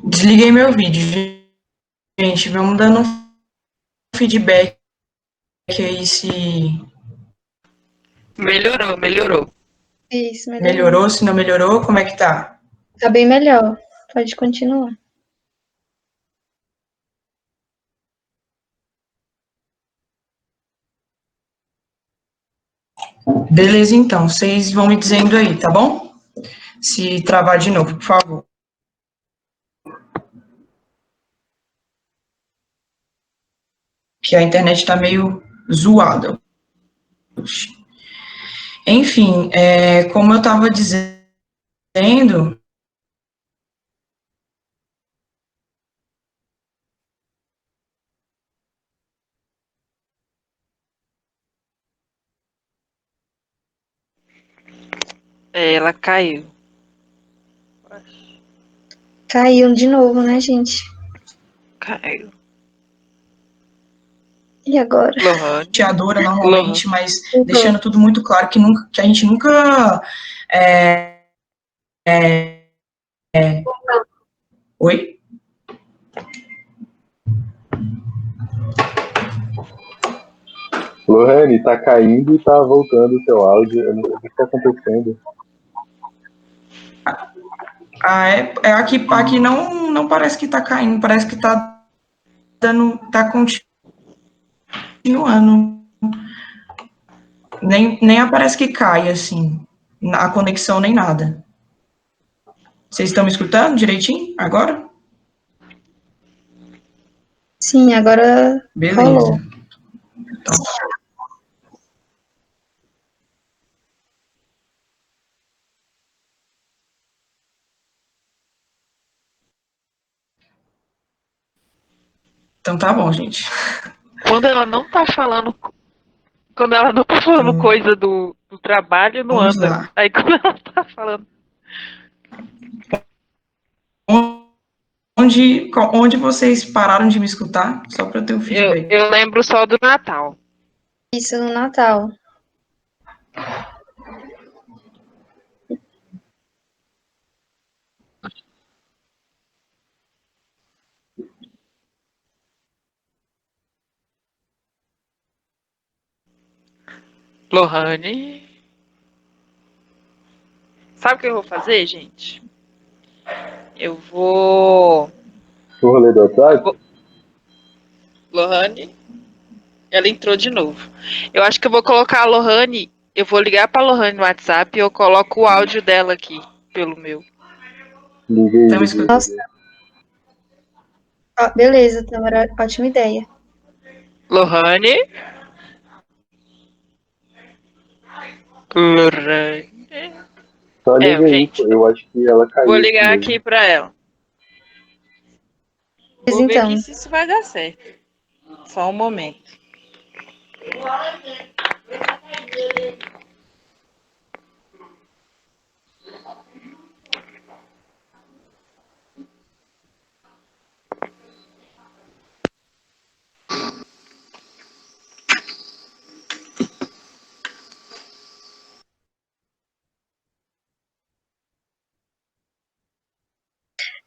Desliguei meu vídeo, gente. Vamos dando um feedback aí se Melhorou. Isso, melhorou, se não melhorou, como é que tá? Tá bem melhor. Pode continuar. Beleza, então. Vocês vão me dizendo aí, tá bom? Se travar de novo, por favor. Que a internet tá meio zoada. Enfim, como eu estava dizendo, Ela caiu. Caiu de novo, né, gente? Caiu. E agora? Lohane. chateadora Lohane. normalmente, mas deixando tudo muito claro que a gente nunca. Oi? Lohane, tá caindo e tá voltando o seu áudio. Eu não sei o que tá acontecendo. Aqui não parece que tá caindo, parece que tá continuando. Nem aparece que cai, assim, a conexão nem nada. Vocês estão me escutando direitinho agora? Sim, agora Beleza. rolou. Então tá bom, gente. Quando ela não tá falando. Quando ela não tá falando Então, coisa do trabalho, não vamos anda. lá. Aí quando ela tá falando. Onde vocês pararam de me escutar? Só para eu ter um feedback. Eu lembro só do Natal. Isso no Natal. Lohane. Sabe o que eu vou fazer, gente? Eu vou. O rolê do WhatsApp? Lohane. Ela entrou de novo. Eu acho que eu vou colocar a Lohane. Eu vou ligar pra Lohane no WhatsApp e eu coloco o áudio dela aqui, pelo meu. Liguei, Tá me liguei. escutando? Nossa, ó, beleza, Tamara, ótima ideia. Lohane. Lohane. Só liga aí, Gente. pô. Eu acho que ela Vou caiu aqui ligar mesmo. aqui pra ela. Mas Vou ver aqui então, se isso vai dar certo. Só um momento.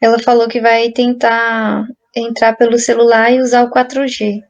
ela falou que vai tentar entrar pelo celular e usar o 4G.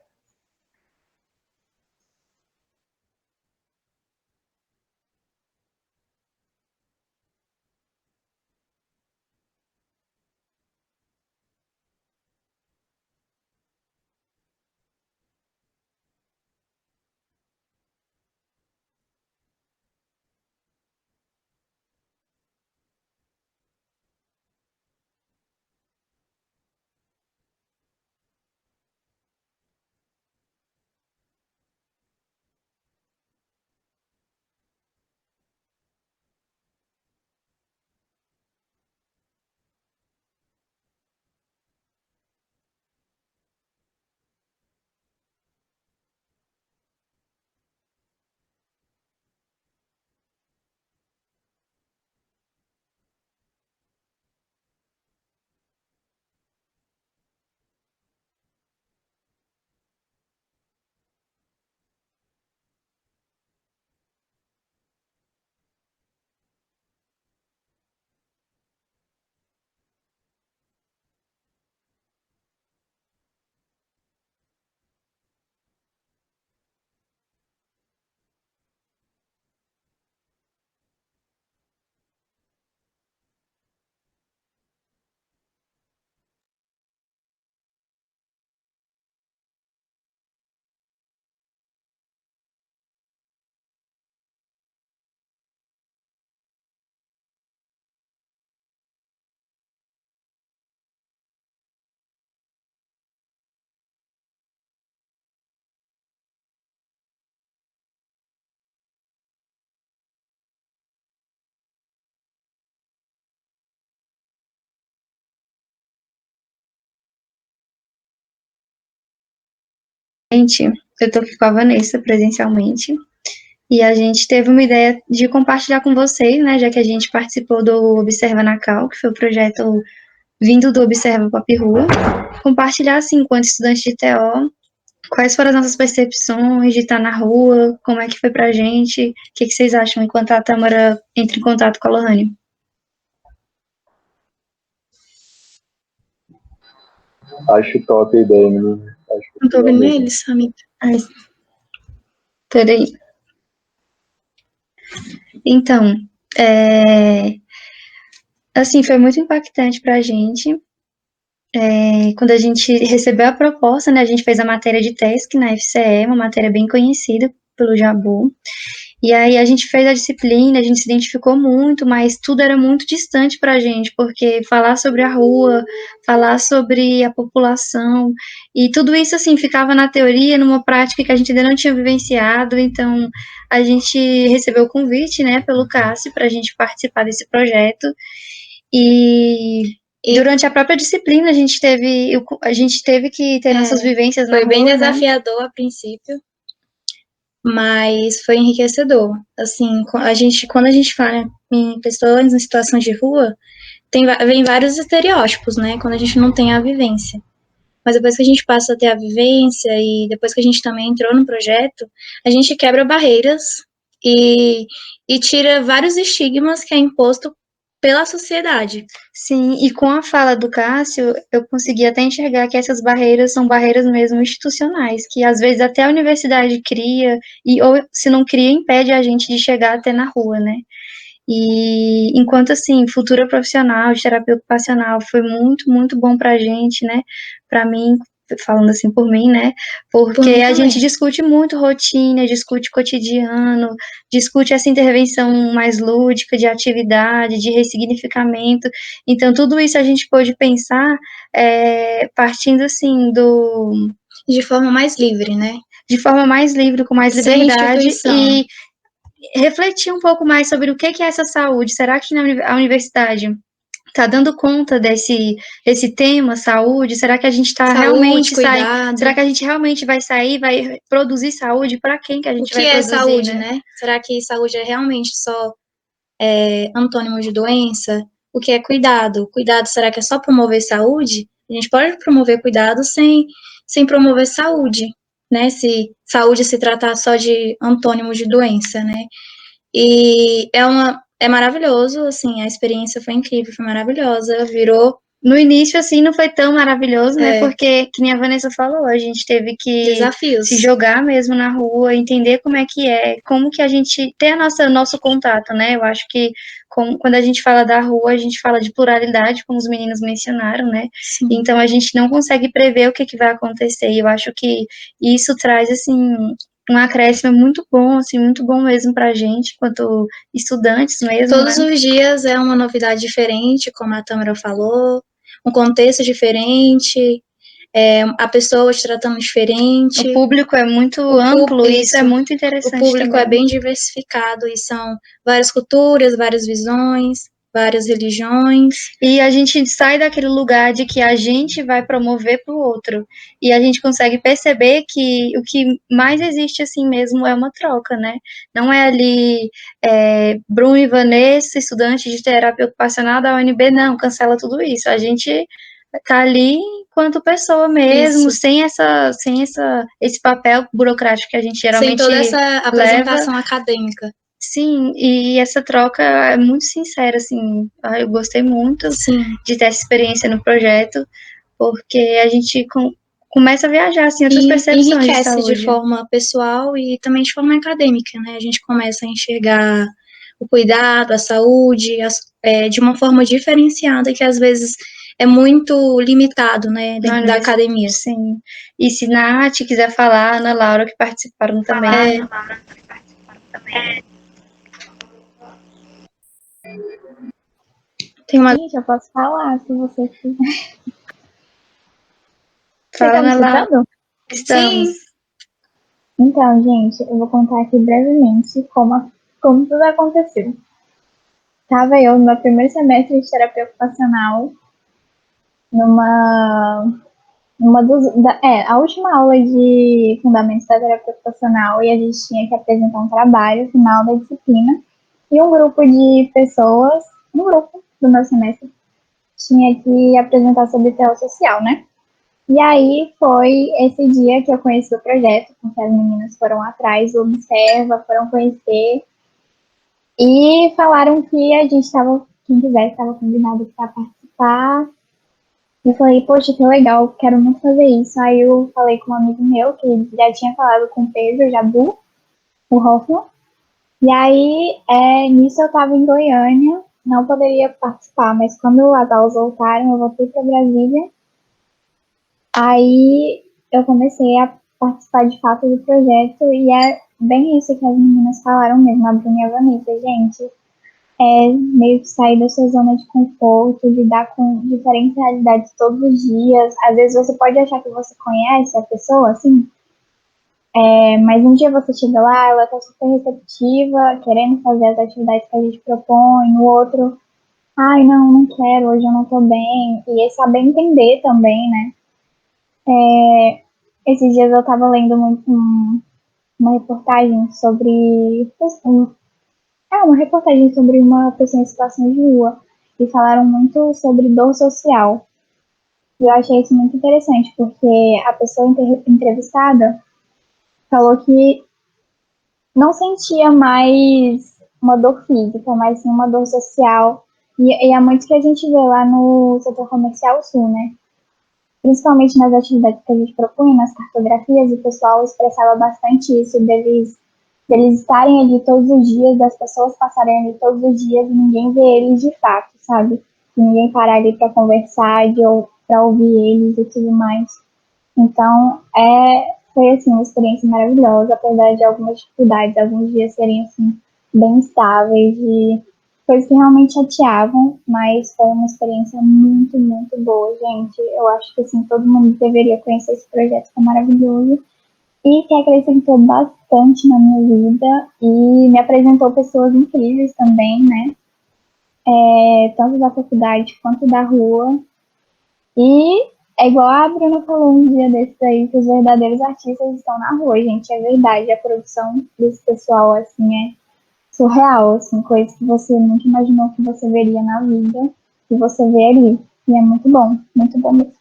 Gente, eu tô aqui com a Vanessa presencialmente e a gente teve uma ideia de compartilhar com vocês, né, já que a gente participou do Observa Nacal, que foi o projeto vindo do Observa Pop Rua, compartilhar, assim, enquanto estudante de TO, quais foram as nossas percepções de estar na rua, como é que foi pra gente, o que vocês acham enquanto a Tâmara entra em contato com a Lohane? Acho top a ideia, menino. Não tô ouvindo eles, amiga. Peraí. Então, assim, foi muito impactante pra gente. Quando a gente recebeu a proposta, né, a gente fez a matéria de TESC na FCE, uma matéria bem conhecida pelo Jabu. E aí a gente fez a disciplina, a gente se identificou muito, mas tudo era muito distante para a gente, porque falar sobre a rua, falar sobre a população, e tudo isso, assim, ficava na teoria, numa prática que a gente ainda não tinha vivenciado, então a gente recebeu o convite, né, pelo Cássio, para a gente participar desse projeto, e durante a própria disciplina a gente teve que ter nossas vivências na rua. Foi bem desafiador a princípio, mas foi enriquecedor. Assim, quando a gente fala em pessoas em situação de rua, vem vários estereótipos, né? Quando a gente não tem a vivência. Mas depois que a gente passa a ter a vivência e depois que a gente também entrou no projeto, a gente quebra barreiras e tira vários estigmas que é imposto pela sociedade. Sim, e com a fala do Cássio, eu consegui até enxergar que essas barreiras são barreiras mesmo institucionais, que às vezes até a universidade cria, ou se não cria, impede a gente de chegar até na rua, né? E enquanto, assim, futura profissional de terapia ocupacional foi muito, muito bom pra gente, né? Pra mim, falando assim por mim, né? Porque a gente discute muito rotina, discute cotidiano, discute essa intervenção mais lúdica, de atividade, de ressignificamento. Então, tudo isso a gente pôde pensar partindo, assim, de forma mais livre, né? De forma mais livre, com mais liberdade e refletir um pouco mais sobre o que é essa saúde. Será que a universidade está dando conta desse tema, saúde? Será que a gente está realmente saindo? Será que a gente realmente vai sair, vai produzir saúde? Para quem que a gente vai produzir? O que é saúde, né? Será que saúde é realmente só antônimo de doença? O que é cuidado? Cuidado, será que é só promover saúde? A gente pode promover cuidado sem promover saúde, né? Se saúde se tratar só de antônimo de doença, né? E é maravilhoso, assim, a experiência foi incrível, foi maravilhosa, No início, assim, não foi tão maravilhoso, né? Porque, que nem a Vanessa falou, a gente teve que se jogar mesmo na rua, entender como que a gente tem nosso contato, né? Eu acho que quando a gente fala da rua, a gente fala de pluralidade, como os meninos mencionaram, né? Sim. Então, a gente não consegue prever o que vai acontecer. E eu acho que isso traz, assim, um acréscimo muito bom, assim, muito bom mesmo pra gente, enquanto estudantes mesmo. Todos os dias é uma novidade diferente, como a Tâmara falou, um contexto diferente, a pessoa te tratando diferente. O público é muito amplo e isso é muito interessante. O público também. É bem diversificado e são várias culturas, várias visões, várias religiões. E a gente sai daquele lugar de que a gente vai promover para o outro. E a gente consegue perceber que o que mais existe assim mesmo é uma troca, né? Não é ali Bruno e Vanessa, estudantes de terapia ocupacional da UNB, não, cancela tudo isso. A gente tá ali enquanto pessoa mesmo, sem esse papel burocrático que a gente geralmente sem toda essa apresentação acadêmica. Sim, e essa troca é muito sincera, assim, eu gostei muito de ter essa experiência no projeto, porque a gente começa a viajar, assim, outras percepções de saúde. De forma pessoal e também de forma acadêmica, né? A gente começa a enxergar o cuidado, a saúde, de uma forma diferenciada, que às vezes é muito limitado, né, dentro da academia. Sim, e se Nath quiser falar, Ana Laura, que participaram também. Gente, eu posso falar, se você quiser. Fala, Ana Laura. Estamos. Sim. Então, gente, eu vou contar aqui brevemente como tudo aconteceu. Estava eu no meu primeiro semestre de terapia ocupacional, numa a última aula de Fundamentos da Terapia Ocupacional, e a gente tinha que apresentar um trabalho final da disciplina, e um grupo de pessoas, um grupo do meu semestre, tinha que apresentar sobre TO social, né? E aí foi esse dia que eu conheci o projeto, porque as meninas foram atrás do Observa, foram conhecer, e falaram que a gente estava, quem quisesse, estava convidado para participar. Eu falei, poxa, que legal, quero muito fazer isso. Aí eu falei com um amigo meu, que já tinha falado com o Pedro Jabu, o Hoffman. E aí, nisso eu estava em Goiânia, não poderia participar, mas quando as aulas voltaram, eu voltei para Brasília. Aí eu comecei a participar de fato do projeto, e é bem isso que as meninas falaram mesmo, a Bruna e a Vanessa, gente. Meio que sair da sua zona de conforto, lidar com diferentes realidades todos os dias. Às vezes você pode achar que você conhece a pessoa, assim, mas um dia você chega lá, ela tá super receptiva, querendo fazer as atividades que a gente propõe, no outro, ai, não, não quero, hoje eu não tô bem. E é saber entender também, né? Esses dias eu tava lendo muito uma reportagem sobre uma reportagem sobre uma pessoa em situação de rua, e falaram muito sobre dor social. E eu achei isso muito interessante, porque a pessoa entrevistada falou que não sentia mais uma dor física, mas sim uma dor social. E é muito que a gente vê lá no setor comercial sul, né? Principalmente nas atividades que a gente propõe, nas cartografias, o pessoal expressava bastante isso, deles estarem ali todos os dias, das pessoas passarem ali todos os dias e ninguém vê eles de fato, sabe? E ninguém parar ali para conversar, para ouvir eles e tudo mais. Então, foi assim uma experiência maravilhosa, apesar de algumas dificuldades, alguns dias serem assim bem estáveis e coisas que realmente chateavam, mas foi uma experiência muito, muito boa, gente. Eu acho que assim todo mundo deveria conhecer esse projeto, que é maravilhoso e que acrescentou bastante na minha vida e me apresentou pessoas incríveis também, né? Tanto da faculdade quanto da rua. E é igual a Bruna falou um dia desses aí, que os verdadeiros artistas estão na rua, gente. É verdade, a produção desse pessoal, assim, é surreal, assim, coisas que você nunca imaginou que você veria na vida, e você vê ali. E é muito bom mesmo.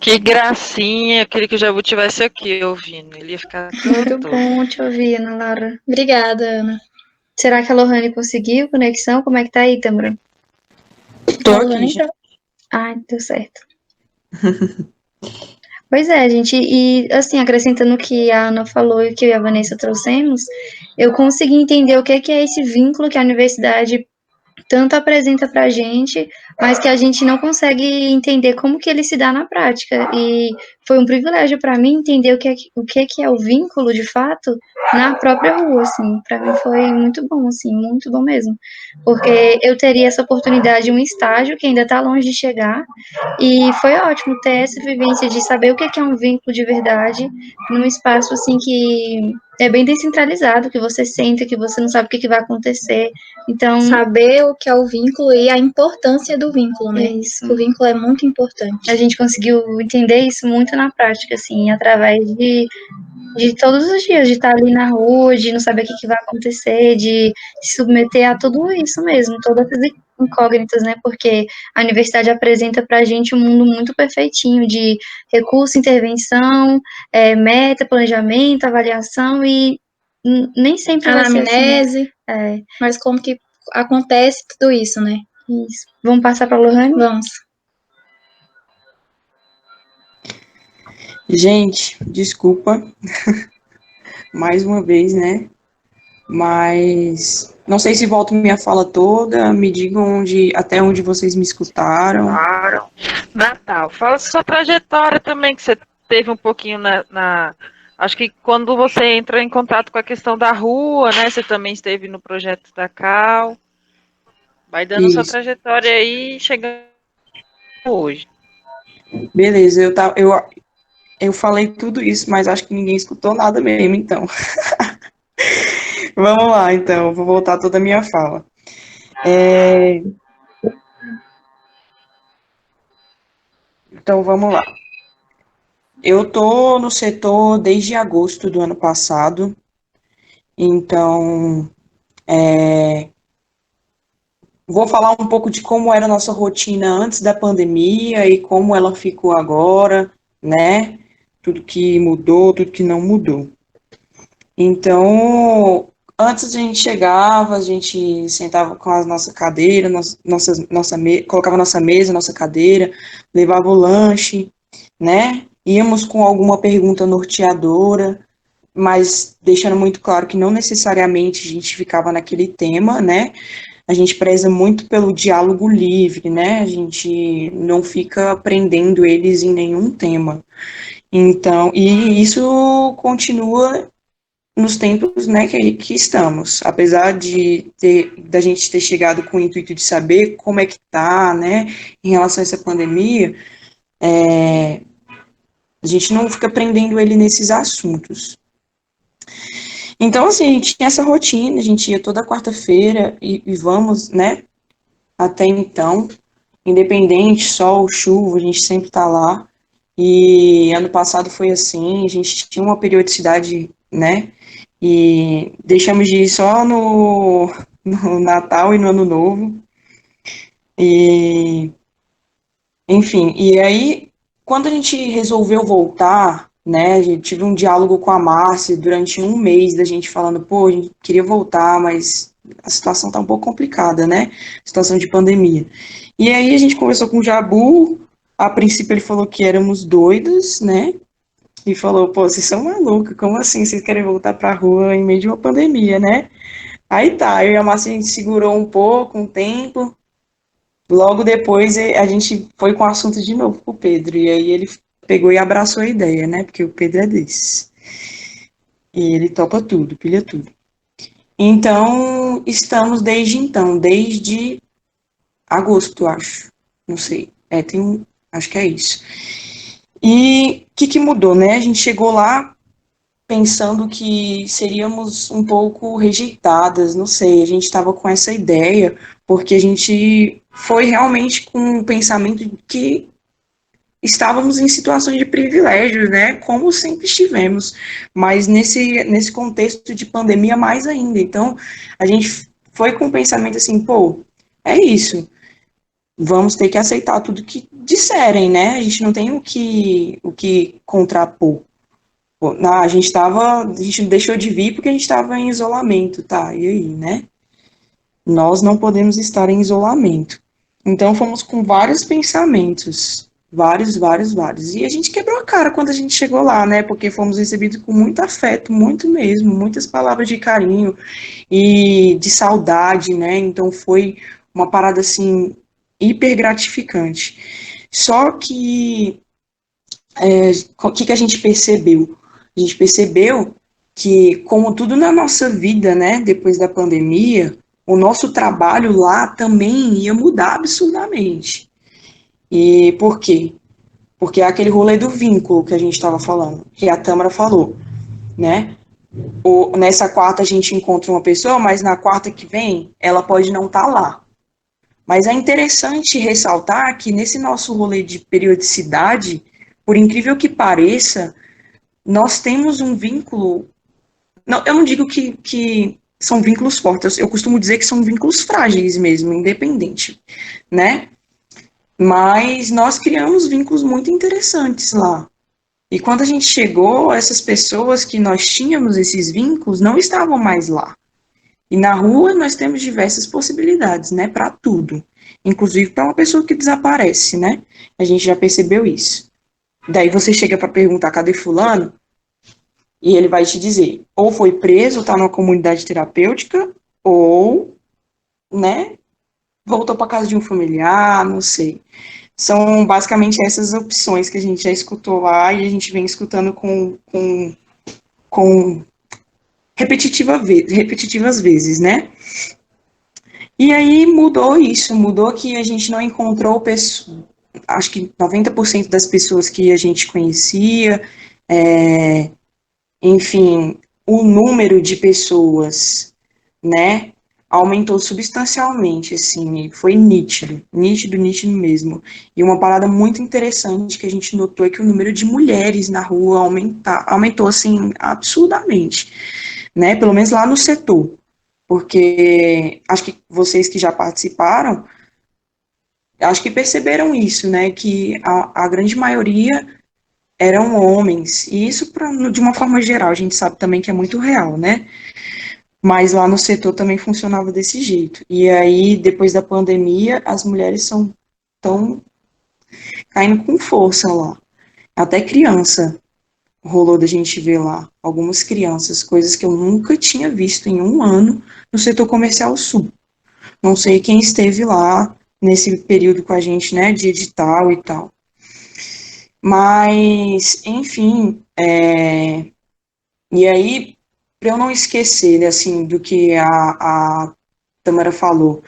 Que gracinha, queria que o Jabu tivesse aqui ouvindo. Ele ia ficar Muito todo. bom te ouvir, Ana Laura. Obrigada, Ana. Será que a Lohane conseguiu conexão? Como é que tá aí, Tamara? Tô A aqui, Luana gente. entrou. Ai, deu certo. Pois é, gente, e assim, acrescentando o que a Ana falou e o que a Vanessa trouxemos, eu consegui entender o que é esse vínculo que a universidade tanto apresenta para a gente, mas que a gente não consegue entender como que ele se dá na prática. E foi um privilégio para mim entender o que é o vínculo, de fato, na própria rua, assim. Para mim foi muito bom, assim, muito bom mesmo. Porque eu teria essa oportunidade, um estágio que ainda está longe de chegar, e foi ótimo ter essa vivência de saber o que é um vínculo de verdade, num espaço, assim, que é bem descentralizado, que você senta, que você não sabe o que vai acontecer. Então, Saber o que é o vínculo e a importância do vínculo, né? isso. O vínculo é muito importante. A gente conseguiu entender isso muito na prática, assim, através de todos os dias, de estar ali na rua, de não saber o que vai acontecer, de se submeter a tudo isso mesmo, todas essas incógnitas, né? Porque a universidade apresenta para a gente um mundo muito perfeitinho de recurso, intervenção, meta, planejamento, avaliação e nem sempre vai ser assim. Anamnese, mas como que acontece tudo isso, né? Isso. Vamos passar para a Lohane? Vamos. Gente, desculpa mais uma vez, né? Mas não sei se volto minha fala toda, me digam até onde vocês me escutaram. Natal, fala sua trajetória também, que você teve um pouquinho Acho que quando você entra em contato com a questão da rua, né? Você também esteve no projeto da Cal. Vai dando sua Isso. trajetória aí, chegando hoje. Beleza, eu falei tudo isso, mas acho que ninguém escutou nada mesmo, então. Vamos lá, então, vou voltar toda a minha fala. Então, vamos lá. Eu tô no setor desde agosto do ano passado, então vou falar um pouco de como era a nossa rotina antes da pandemia e como ela ficou agora, né? Tudo que mudou, tudo que não mudou. Então, antes a gente chegava, a gente sentava com a nossa cadeira, colocava nossa mesa, nossa cadeira, levava o lanche, né? Íamos com alguma pergunta norteadora, mas deixando muito claro que não necessariamente a gente ficava naquele tema, né? A gente preza muito pelo diálogo livre, né? A gente não fica prendendo eles em nenhum tema. Então, e isso continua nos tempos, né, que estamos, apesar da gente ter chegado com o intuito de saber como é que tá, né, em relação a essa pandemia, a gente não fica prendendo ele nesses assuntos. Então, assim, a gente tinha essa rotina, a gente ia toda quarta-feira e vamos, né, até então, independente, sol, chuva, a gente sempre tá lá. E ano passado foi assim, a gente tinha uma periodicidade, né, e deixamos de ir só no Natal e no Ano Novo. E, enfim, e aí, quando a gente resolveu voltar, né, a gente tive um diálogo com a Márcia durante um mês da gente falando, pô, a gente queria voltar, mas a situação tá um pouco complicada, né, situação de pandemia. E aí a gente conversou com o Jabu, a princípio ele falou que éramos doidos, né, e falou, pô, vocês são malucos, como assim vocês querem voltar pra rua em meio de uma pandemia, né? Aí tá, eu e a Márcia a gente segurou um pouco, um tempo, logo depois a gente foi com o assunto de novo pro Pedro, e aí ele pegou e abraçou a ideia, né, porque o Pedro é desse, e ele topa tudo, pilha tudo. Então, estamos desde então, desde agosto, acho, não sei, acho que é isso. E o que mudou, né, a gente chegou lá pensando que seríamos um pouco rejeitadas, não sei, a gente estava com essa ideia, porque a gente foi realmente com o pensamento de que estávamos em situações de privilégio, né, como sempre estivemos, mas nesse contexto de pandemia mais ainda, então a gente foi com o pensamento assim, pô, é isso, vamos ter que aceitar tudo que disserem, né, a gente não tem o que contrapor. A gente deixou de vir porque a gente estava em isolamento, tá? E aí, né? Nós não podemos estar em isolamento. Então fomos com vários pensamentos, vários. E a gente quebrou a cara quando a gente chegou lá, né? Porque fomos recebidos com muito afeto, muito mesmo, muitas palavras de carinho e de saudade, né? Então foi uma parada assim hiper gratificante. Só que o que a gente percebeu? A gente percebeu que, como tudo na nossa vida, né, depois da pandemia, o nosso trabalho lá também ia mudar absurdamente. E por quê? Porque é aquele rolê do vínculo que a gente estava falando, que a Tâmara falou, né? Nessa quarta a gente encontra uma pessoa, mas na quarta que vem ela pode não estar lá. Mas é interessante ressaltar que nesse nosso rolê de periodicidade, por incrível que pareça, nós temos um vínculo. Não, eu não digo que são vínculos fortes, eu costumo dizer que são vínculos frágeis mesmo, independente, né? Mas nós criamos vínculos muito interessantes lá. E quando a gente chegou, essas pessoas que nós tínhamos esses vínculos não estavam mais lá. E na rua nós temos diversas possibilidades, né, para tudo. Inclusive para uma pessoa que desaparece, né? A gente já percebeu isso. Daí você chega para perguntar, cadê fulano? E ele vai te dizer, ou foi preso, está numa comunidade terapêutica, ou, né, voltou para casa de um familiar, não sei. São basicamente essas opções que a gente já escutou lá e a gente vem escutando com repetitivas vezes, né? E aí mudou isso, mudou que a gente não encontrou pessoas, acho que 90% das pessoas que a gente conhecia, enfim, o número de pessoas, né, aumentou substancialmente, assim, foi nítido, nítido, nítido mesmo. E uma parada muito interessante que a gente notou é que o número de mulheres na rua aumentou, assim, absurdamente, né, pelo menos lá no setor, porque acho que vocês que já participaram, acho que perceberam isso, né, que a grande maioria eram homens, e isso de uma forma geral, a gente sabe também que é muito real, né, mas lá no setor também funcionava desse jeito. E aí, depois da pandemia, as mulheres estão caindo com força lá. Até criança rolou da gente ver lá. Algumas crianças, coisas que eu nunca tinha visto em um ano no setor comercial sul. Não sei quem esteve lá nesse período com a gente, né, de edital e tal. Mas, enfim, e aí, para eu não esquecer, né, assim, do que a Tamara falou,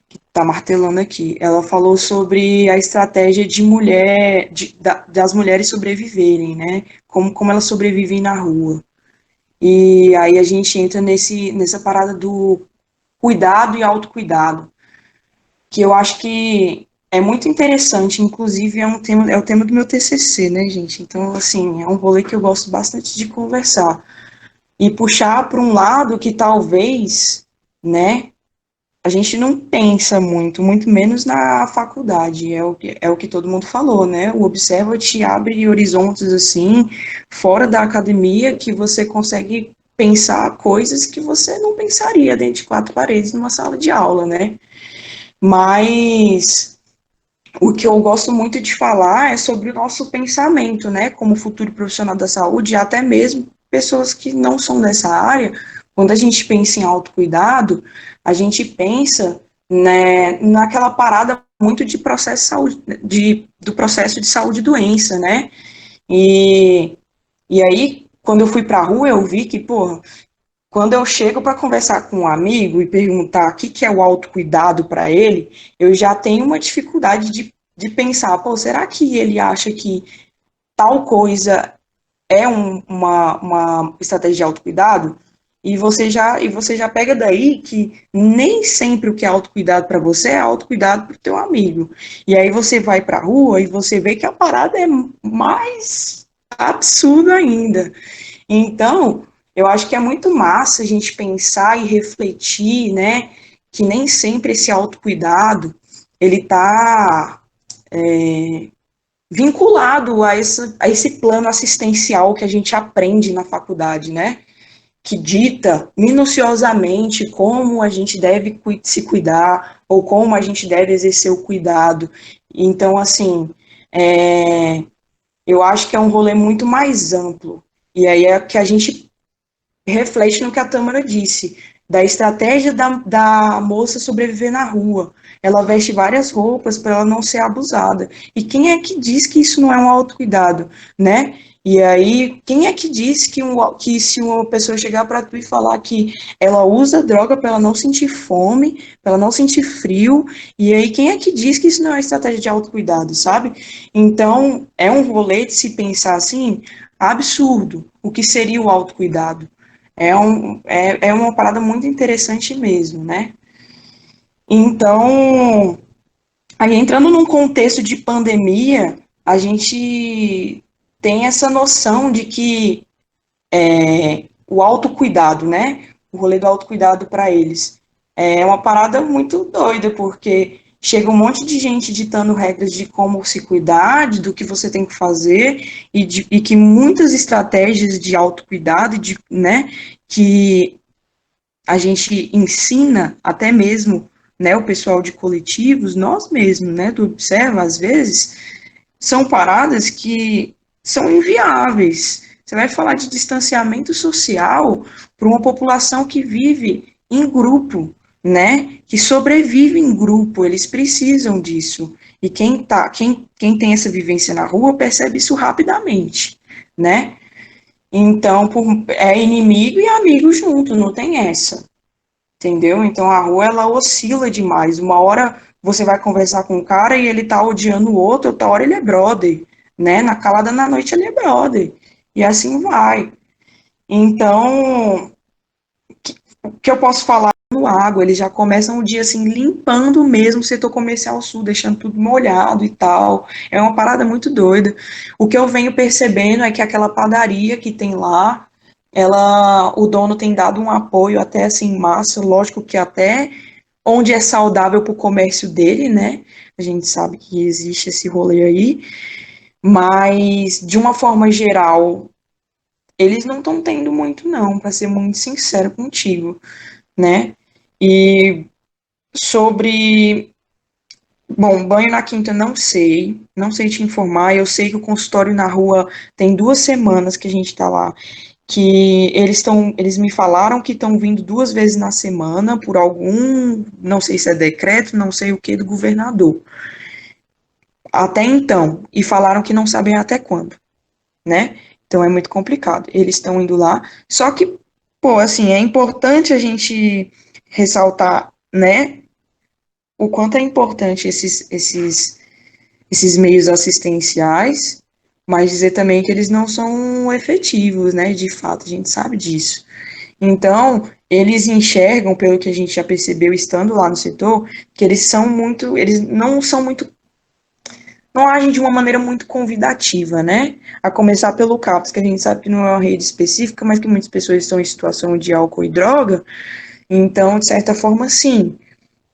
que está martelando aqui, ela falou sobre a estratégia de das mulheres sobreviverem, né, como elas sobrevivem na rua. E aí a gente entra nessa parada do cuidado e autocuidado, que eu acho que é muito interessante, inclusive é o tema do meu TCC, né, gente? Então, assim, é um rolê que eu gosto bastante de conversar. E puxar para um lado que talvez, né, a gente não pensa muito, muito menos na faculdade, é o que todo mundo falou, né, o Observa te abre horizontes, assim, fora da academia, que você consegue pensar coisas que você não pensaria dentro de quatro paredes numa sala de aula, né, mas o que eu gosto muito de falar é sobre o nosso pensamento, né, como futuro profissional da saúde, e até mesmo pessoas que não são dessa área. Quando a gente pensa em autocuidado, a gente pensa, né, naquela parada muito de processo de saúde, do processo de saúde e doença, né, e aí, quando eu fui para a rua, eu vi que, pô, quando eu chego para conversar com um amigo e perguntar o que é o autocuidado para ele, eu já tenho uma dificuldade de pensar, pô, será que ele acha que tal coisa é uma estratégia de autocuidado? E você já pega daí que nem sempre o que é autocuidado para você é autocuidado para o teu amigo. E aí você vai para a rua e você vê que a parada é mais absurda ainda. Então, eu acho que é muito massa a gente pensar e refletir, né, que nem sempre esse autocuidado, ele está vinculado a esse plano assistencial que a gente aprende na faculdade, né, que dita minuciosamente como a gente deve se cuidar, ou como a gente deve exercer o cuidado. Então, assim, eu acho que é um rolê muito mais amplo. E aí é que a gente reflete no que a Tâmara disse, da estratégia da moça sobreviver na rua. Ela veste várias roupas para ela não ser abusada. E quem é que diz que isso não é um autocuidado, né? E aí, quem é que diz que se uma pessoa chegar para tu e falar que ela usa droga para ela não sentir fome, para ela não sentir frio, e aí quem é que diz que isso não é estratégia de autocuidado, sabe? Então, é um rolê de se pensar assim, absurdo, o que seria o autocuidado. É uma parada muito interessante mesmo, né? Então, aí entrando num contexto de pandemia, a gente tem essa noção de que o autocuidado, né? O rolê do autocuidado para eles é uma parada muito doida, porque chega um monte de gente ditando regras de como se cuidar, do que você tem que fazer, e que muitas estratégias de autocuidado, né, que a gente ensina até mesmo, né, o pessoal de coletivos, nós mesmos, né, do Observa, às vezes, são paradas que são inviáveis. Você vai falar de distanciamento social para uma população que vive em grupo, né, que sobrevive em grupo, eles precisam disso. E quem tem essa vivência na rua percebe isso rapidamente, né? Então, é inimigo e amigo junto, não tem essa, entendeu? Então, a rua, ela oscila demais. Uma hora você vai conversar com um cara e ele tá odiando o outro, outra hora ele é brother, né? Na calada da noite ele é brother. E assim vai. Então, o que eu posso falar no jogando água, eles já começam o dia assim limpando mesmo o setor comercial sul, deixando tudo molhado e tal. É uma parada muito doida. O que eu venho percebendo é que aquela padaria que tem lá, o dono tem dado um apoio até assim massa, lógico que até onde é saudável para o comércio dele, né? A gente sabe que existe esse rolê aí, mas de uma forma geral, eles não estão tendo muito não, para ser muito sincero contigo, né? E sobre, bom, banho na quinta não sei te informar, eu sei que o consultório na rua tem 2 semanas que a gente tá lá, que eles me falaram que estão vindo 2 vezes na semana por algum, não sei se é decreto, não sei o que, do governador. Até então, e falaram que não sabem até quando, né? Então é muito complicado. Eles estão indo lá, só que, pô, assim, é importante a gente ressaltar, né, o quanto é importante esses meios assistenciais, mas dizer também que eles não são efetivos, né? De fato, a gente sabe disso. Então, eles enxergam, pelo que a gente já percebeu estando lá no setor, que eles não são muito, não agem de uma maneira muito convidativa, né? A começar pelo CAPS, que a gente sabe que não é uma rede específica, mas que muitas pessoas estão em situação de álcool e droga, então, de certa forma, sim.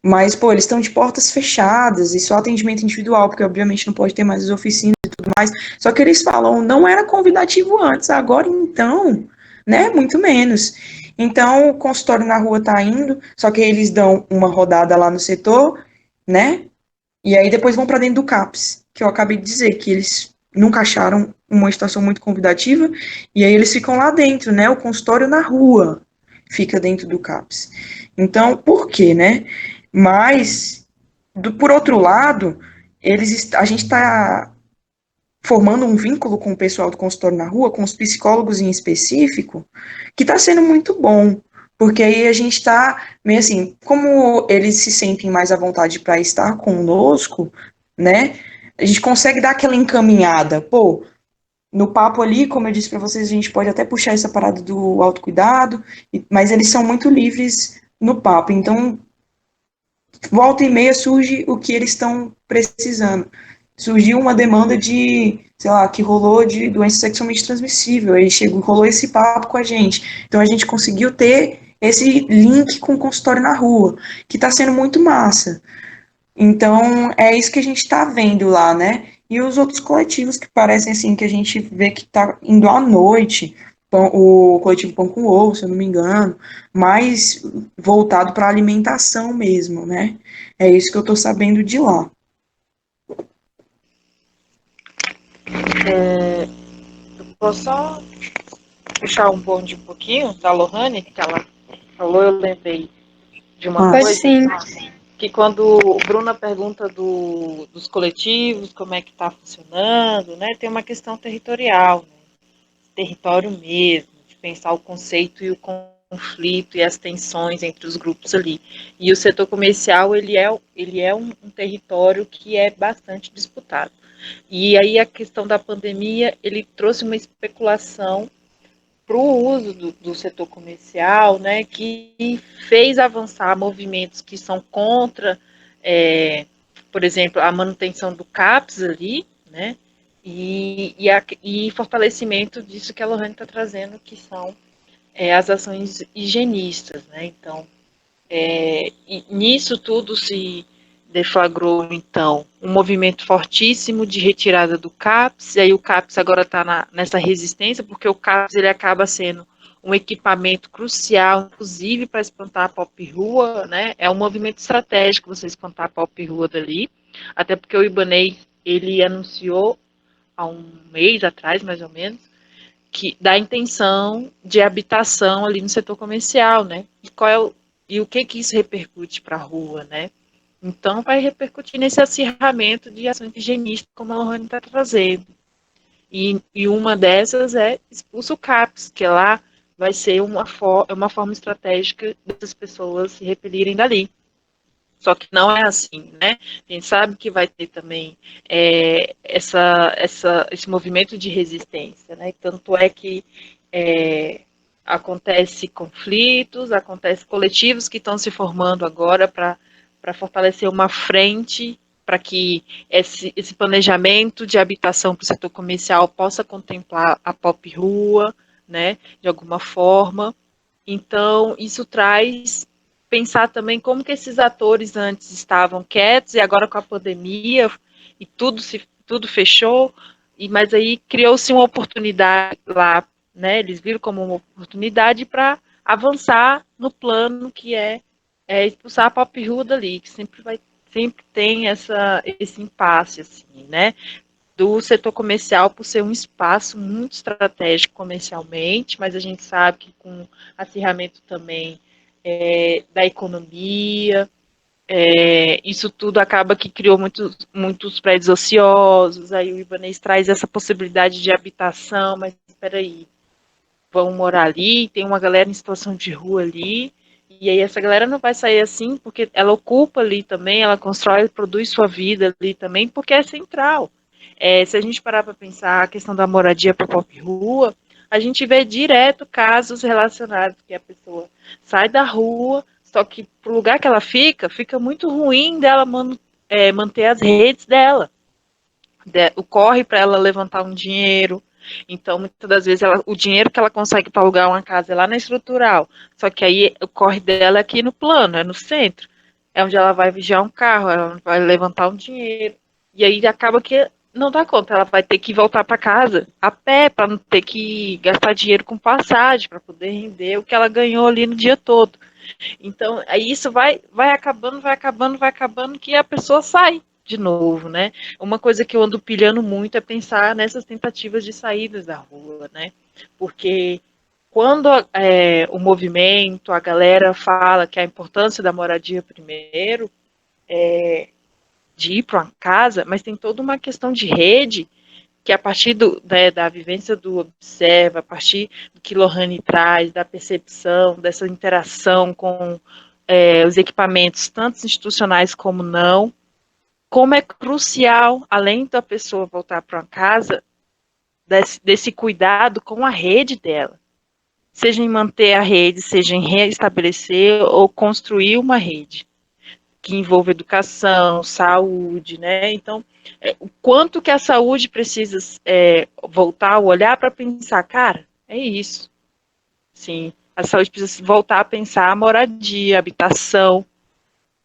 Mas, pô, eles estão de portas fechadas e só atendimento individual, porque obviamente não pode ter mais as oficinas e tudo mais. Só que eles falam, não era convidativo antes, agora então, né? Muito menos. Então, o consultório na rua tá indo, só que eles dão uma rodada lá no setor, né? E aí depois vão para dentro do CAPS, que eu acabei de dizer, que eles nunca acharam uma estação muito convidativa, e aí eles ficam lá dentro, né? O consultório na rua fica dentro do CAPS. Então, por quê, né? Mas, por outro lado, a gente está formando um vínculo com o pessoal do consultório na rua, com os psicólogos em específico, que está sendo muito bom, porque aí a gente está, meio assim, como eles se sentem mais à vontade para estar conosco, né, a gente consegue dar aquela encaminhada, pô, no papo ali, como eu disse para vocês, a gente pode até puxar essa parada do autocuidado, mas eles são muito livres no papo, então volta e meia surge o que eles estão precisando. Surgiu uma demanda de, sei lá, que rolou de doença sexualmente transmissível, aí rolou esse papo com a gente. Então a gente conseguiu ter esse link com o consultório na rua, que está sendo muito massa. Então é isso que a gente está vendo lá, né? E os outros coletivos que parecem assim, que a gente vê que está indo à noite, o coletivo Pão com Ovo, se eu não me engano, mais voltado para alimentação mesmo, né? É isso que eu estou sabendo de lá. Eu posso só puxar um bonde um pouquinho da Lohane, que ela falou, eu lembrei de uma Pode coisa, sim. que quando a Bruna pergunta dos coletivos, como é que está funcionando, né, tem uma questão territorial, né, território mesmo, de pensar o conceito e o conflito e as tensões entre os grupos ali. E o setor comercial, ele é um território que é bastante disputado. E aí a questão da pandemia, ele trouxe uma especulação para o uso do setor comercial, né, que fez avançar movimentos que são contra, por exemplo, a manutenção do CAPS ali, né, e fortalecimento disso que a Lohane está trazendo, que são as ações higienistas, né, então, e nisso tudo se deflagrou, então, um movimento fortíssimo de retirada do CAPS, e aí o CAPS agora está nessa resistência, porque o CAPS ele acaba sendo um equipamento crucial, inclusive para espantar a pop-rua, né? É um movimento estratégico você espantar a pop-rua dali, até porque o Ibanez, ele anunciou há um mês atrás, mais ou menos, que da intenção de habitação ali no setor comercial, né? E o que isso repercute para a rua, né? Então, vai repercutir nesse acirramento de ações higienistas, como a Lohane está trazendo. E uma dessas é expulso o CAPS, que lá vai ser uma forma estratégica dessas pessoas se repelirem dali. Só que não é assim, né? A gente sabe que vai ter também esse movimento de resistência, né? Tanto é que acontece conflitos, acontece coletivos que estão se formando agora para fortalecer uma frente para que esse planejamento de habitação para o setor comercial possa contemplar a pop rua, né, de alguma forma. Então, isso traz pensar também como que esses atores antes estavam quietos e agora com a pandemia e tudo fechou, mas aí criou-se uma oportunidade lá, né? Eles viram como uma oportunidade para avançar no plano que é expulsar a pop rua dali, que sempre tem esse impasse, assim, né? Do setor comercial por ser um espaço muito estratégico comercialmente, mas a gente sabe que com acirramento também da economia, isso tudo acaba que criou muitos prédios ociosos, aí o Ibanez traz essa possibilidade de habitação, mas espera aí, vão morar ali, tem uma galera em situação de rua ali, e aí essa galera não vai sair assim, porque ela ocupa ali também, ela constrói, produz sua vida ali também, porque é central. Se a gente parar para pensar a questão da moradia para pop rua, a gente vê direto casos relacionados que a pessoa sai da rua, só que pro lugar que ela fica muito ruim dela manter as redes dela. O corre para ela levantar um dinheiro. Então, muitas das vezes, o dinheiro que ela consegue para alugar uma casa é lá na estrutural. Só que aí o corre dela é aqui no plano, é no centro. É onde ela vai vigiar um carro, ela vai levantar um dinheiro. E aí acaba que não dá conta, ela vai ter que voltar para casa a pé, para não ter que gastar dinheiro com passagem, para poder render o que ela ganhou ali no dia todo. Então, aí isso vai acabando, que a pessoa sai de novo, né? Uma coisa que eu ando pilhando muito é pensar nessas tentativas de saídas da rua, né? Porque quando o movimento, a galera fala que a importância da moradia primeiro, de ir para uma casa, mas tem toda uma questão de rede que a partir da vivência do observa, a partir do que Lohane traz, da percepção, dessa interação com os equipamentos, tanto institucionais como não, como é crucial, além da pessoa voltar para uma casa, desse cuidado com a rede dela. Seja em manter a rede, seja em restabelecer ou construir uma rede que envolve educação, saúde, né? Então, o quanto que a saúde precisa voltar a olhar para pensar, cara, é isso. Sim, a saúde precisa voltar a pensar a moradia, habitação.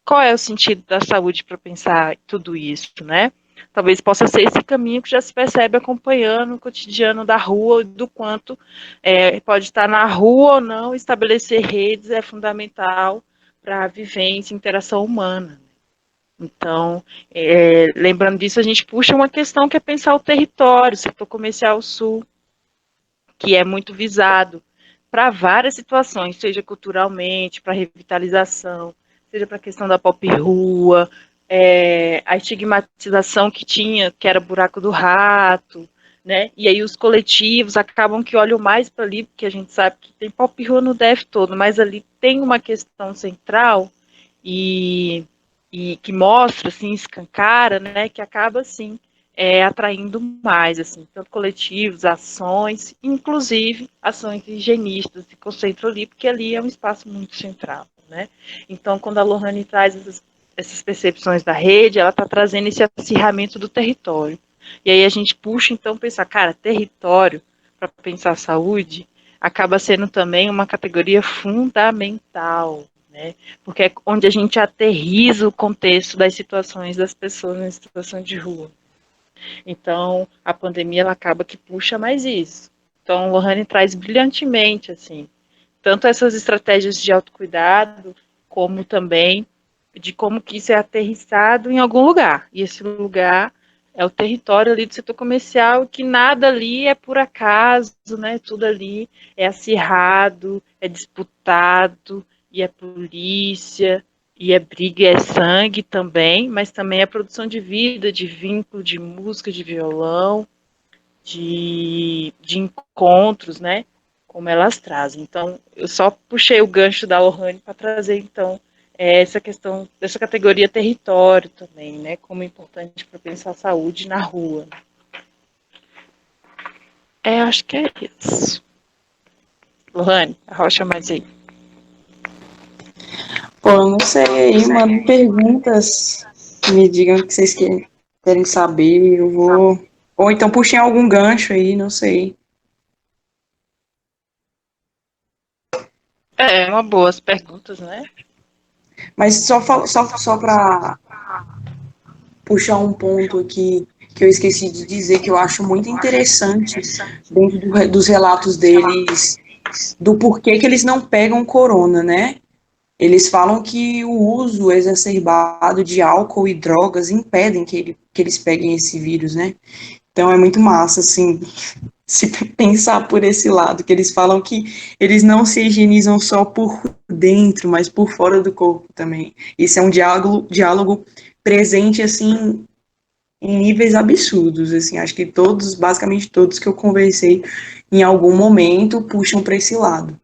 Qual é o sentido da saúde para pensar tudo isso, né? Talvez possa ser esse caminho que já se percebe acompanhando o cotidiano da rua, do quanto pode estar na rua ou não, estabelecer redes é fundamental para a vivência e interação humana. Então, lembrando disso, a gente puxa uma questão que é pensar o território, o setor comercial sul, que é muito visado para várias situações, seja culturalmente, para revitalização, seja para a questão da pop rua, a estigmatização que tinha, que era buraco do rato, né? E aí os coletivos acabam que olham mais para ali, porque a gente sabe que tem pop rua no DF todo, mas ali tem uma questão central e que mostra, assim, escancara, né, que acaba, assim, atraindo mais, assim, tanto coletivos, ações, inclusive ações higienistas se concentram ali, porque ali é um espaço muito central, né. Então, quando a Lohane traz essas percepções da rede, ela está trazendo esse acirramento do território. E aí a gente puxa, então, pensar, cara, território, para pensar saúde, acaba sendo também uma categoria fundamental, né? Porque é onde a gente aterriza o contexto das situações das pessoas em situação de rua. Então, a pandemia ela acaba que puxa mais isso. Então, Lohane traz brilhantemente, assim, tanto essas estratégias de autocuidado, como também de como que isso é aterrissado em algum lugar. E esse lugar é o território ali do setor comercial, que nada ali é por acaso, né? Tudo ali é acirrado, é disputado, e é polícia, e é briga, e é sangue também, mas também é produção de vida, de vínculo, de música, de violão, de encontros, né? Como elas trazem. Então, eu só puxei o gancho da Lohane para trazer, então, essa questão dessa categoria território também, né? Como é importante para pensar a saúde na rua. Acho que é isso. Lohane, arrocha mais aí. Pô, eu não sei, mandem perguntas, me digam o que vocês querem saber, eu vou... Ou então puxem algum gancho aí, não sei. Uma boas perguntas, né? Mas só para puxar um ponto aqui que eu esqueci de dizer, que eu acho muito interessante dentro dos relatos deles, do porquê que eles não pegam corona, né? Eles falam que o uso exacerbado de álcool e drogas impedem que eles peguem esse vírus, né? Então é muito massa, assim, se pensar por esse lado, que eles falam que eles não se higienizam só por dentro, mas por fora do corpo também. Isso é um diálogo presente, assim, em níveis absurdos, assim, acho que todos, basicamente todos que eu conversei em algum momento puxam para esse lado.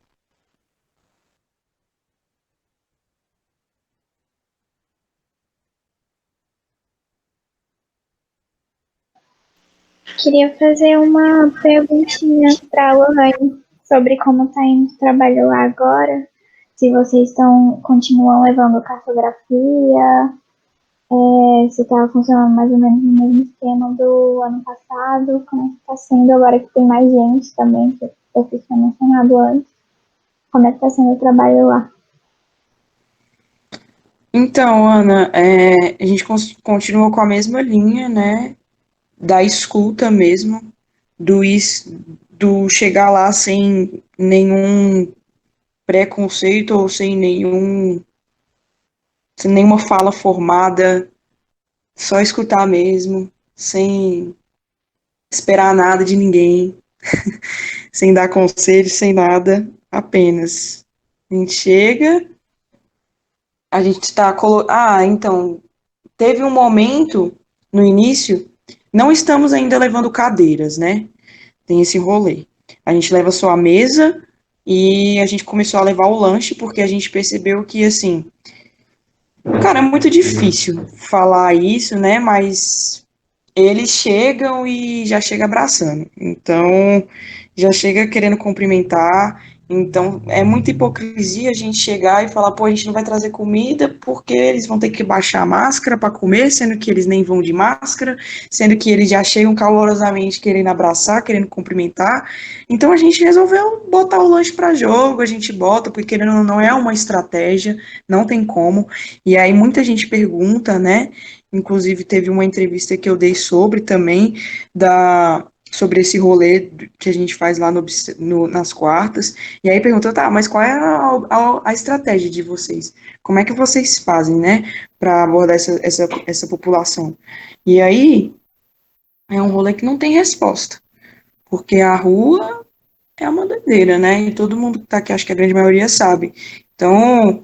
Queria fazer uma perguntinha para a Lohane sobre como está indo o trabalho lá agora. Se vocês continuam levando cartografia, se estava funcionando mais ou menos no mesmo esquema do ano passado, como é que está sendo agora que tem mais gente também, que eu fiz mencionado antes, como é que está sendo o trabalho lá? Então, Ana, a gente continua com a mesma linha, né, da escuta mesmo, do chegar lá sem nenhum preconceito ou sem nenhuma fala formada, só escutar mesmo, sem esperar nada de ninguém, sem dar conselho, sem nada, apenas. A gente chega, a gente está... então, teve um momento no início, não estamos ainda levando cadeiras, né? Tem esse rolê. A gente leva só a mesa e a gente começou a levar o lanche porque a gente percebeu que, assim, cara, é muito difícil falar isso, né? Mas eles chegam e já chega abraçando. Então, já chega querendo cumprimentar. Então, é muita hipocrisia a gente chegar e falar, pô, a gente não vai trazer comida porque eles vão ter que baixar a máscara para comer, sendo que eles nem vão de máscara, sendo que eles já chegam calorosamente querendo abraçar, querendo cumprimentar. Então, a gente resolveu botar o lanche para jogo, a gente bota, porque querendo ou não é uma estratégia, não tem como. E aí muita gente pergunta, né? Inclusive, teve uma entrevista que eu dei sobre também, sobre esse rolê que a gente faz lá nas quartas. E aí perguntou, tá, mas qual é a estratégia de vocês? Como é que vocês fazem, né, para abordar essa população? E aí é um rolê que não tem resposta, porque a rua é uma doideira, né? E todo mundo que tá aqui, acho que a grande maioria sabe. Então,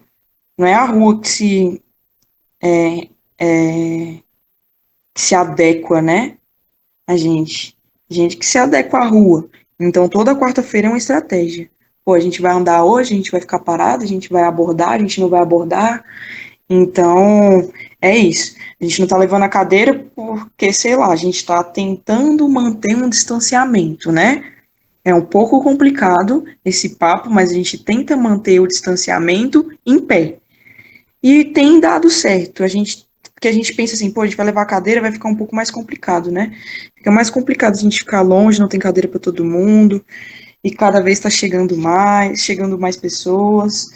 não é a rua é, que se adequa, né? A gente que se adequa à rua. Então, toda quarta-feira é uma estratégia. Pô, a gente vai andar hoje, a gente vai ficar parado, a gente vai abordar, a gente não vai abordar. Então, é isso. A gente não tá levando a cadeira porque, sei lá, a gente tá tentando manter um distanciamento, né? É um pouco complicado esse papo, mas a gente tenta manter o distanciamento em pé. E tem dado certo. Porque a gente pensa assim, pô, a gente vai levar a cadeira, vai ficar um pouco mais complicado, né? Fica mais complicado a gente ficar longe, não tem cadeira para todo mundo, e cada vez está chegando mais pessoas,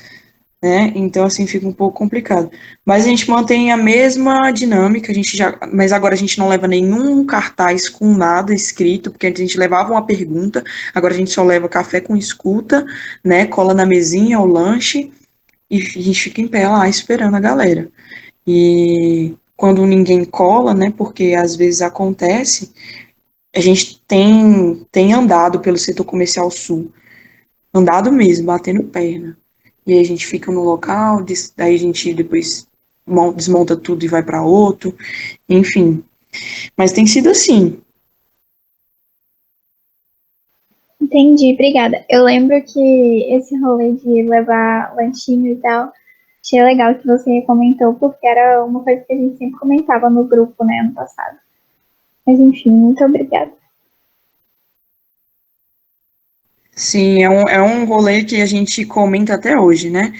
né? Então, assim, fica um pouco complicado. Mas a gente mantém a mesma dinâmica, mas agora a gente não leva nenhum cartaz com nada escrito, porque antes a gente levava uma pergunta, agora a gente só leva café com escuta, né? Cola na mesinha, o lanche, e a gente fica em pé lá esperando a galera. E quando ninguém cola, né, porque às vezes acontece, a gente tem andado pelo setor comercial sul, andado mesmo, batendo perna. E aí a gente fica no local, daí a gente depois desmonta tudo e vai para outro, enfim. Mas tem sido assim. Entendi, obrigada. Eu lembro que esse rolê de levar lanchinho e tal, achei legal que você comentou, porque era uma coisa que a gente sempre comentava no grupo, né, ano passado. Mas enfim, muito obrigada. Sim, é um rolê que a gente comenta até hoje, né?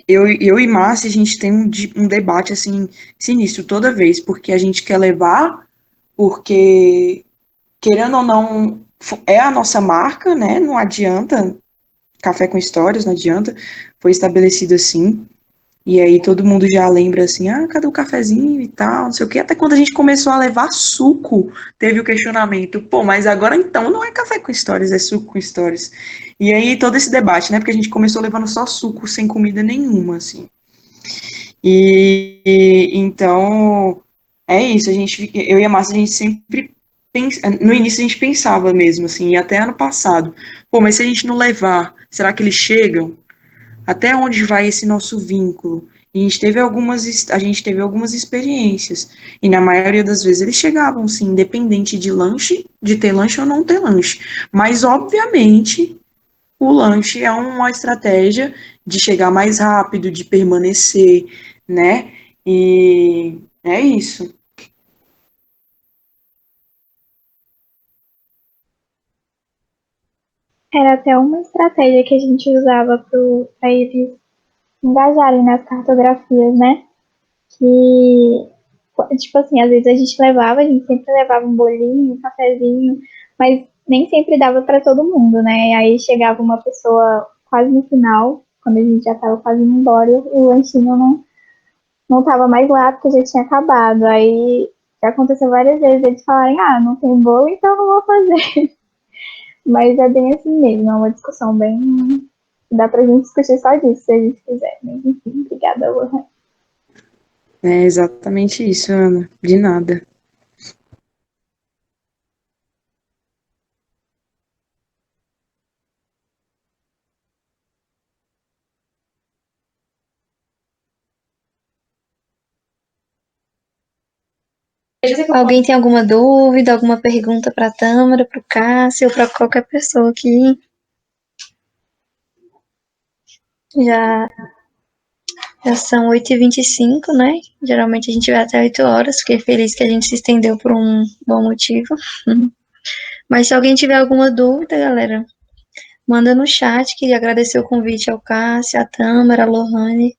Eu e Márcia, a gente tem um debate, assim, sinistro toda vez, porque a gente quer levar, porque, querendo ou não, é a nossa marca, né? Não adianta, Café com Histórias, não adianta, foi estabelecido assim. E aí todo mundo já lembra assim, ah, cadê o cafezinho e tal, não sei o quê. Até quando a gente começou a levar suco, teve o questionamento, pô, mas agora então não é café com histórias, é suco com histórias. E aí todo esse debate, né, porque a gente começou levando só suco, sem comida nenhuma, assim. Então, é isso, eu e a Márcia, a gente sempre no início a gente pensava mesmo, assim, e até ano passado, pô, mas se a gente não levar, será que eles chegam? Até onde vai esse nosso vínculo? E a gente teve algumas experiências, e na maioria das vezes eles chegavam, sim, independente de ter lanche ou não ter lanche. Mas, obviamente, o lanche é uma estratégia de chegar mais rápido, de permanecer, né? E é isso. Era até uma estratégia que a gente usava para eles engajarem nas cartografias, né? Que, tipo assim, às vezes a gente sempre levava um bolinho, um cafezinho, mas nem sempre dava para todo mundo, né? Aí chegava uma pessoa quase no final, quando a gente já tava quase indo embora, e o lanchinho não tava mais lá porque já tinha acabado. Aí já aconteceu várias vezes eles falarem, ah, não tem bolo, então não vou fazer. Mas é bem assim mesmo, é uma discussão bem. Dá pra gente discutir só disso, se a gente quiser. Mas enfim, obrigada, Lohan. É exatamente isso, Ana. De nada. Alguém tem alguma dúvida, alguma pergunta para a Tâmara, para o Cássio, ou para qualquer pessoa aqui? Já, já são 8h25, né? Geralmente a gente vai até 8 horas. Fiquei feliz que a gente se estendeu por um bom motivo. Mas se alguém tiver alguma dúvida, galera, manda no chat. Queria agradecer o convite ao Cássio, a Tâmara, a Lohane.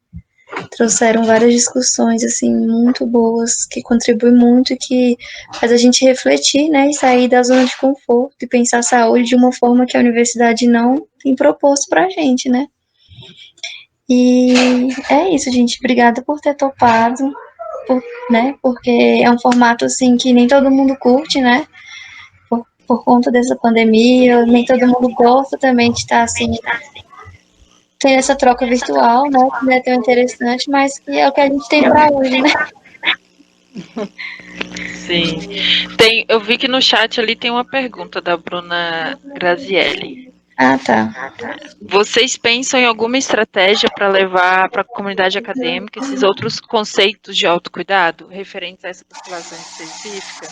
Trouxeram várias discussões, assim, muito boas, que contribuem muito e que faz a gente refletir, né, e sair da zona de conforto e pensar a saúde de uma forma que a universidade não tem proposto pra gente, né. E é isso, gente. Obrigada por ter topado, né, porque é um formato, assim, que nem todo mundo curte, né, por conta dessa pandemia, nem todo mundo gosta também de estar, assim, tendo essa troca virtual, né, que não é tão interessante, mas que é o que a gente tem para hoje, né. Sim. Eu vi que no chat ali tem uma pergunta da Bruna Grazielli. Ah, tá. Vocês pensam em alguma estratégia para levar para a comunidade acadêmica esses outros conceitos de autocuidado referentes a essa população específica?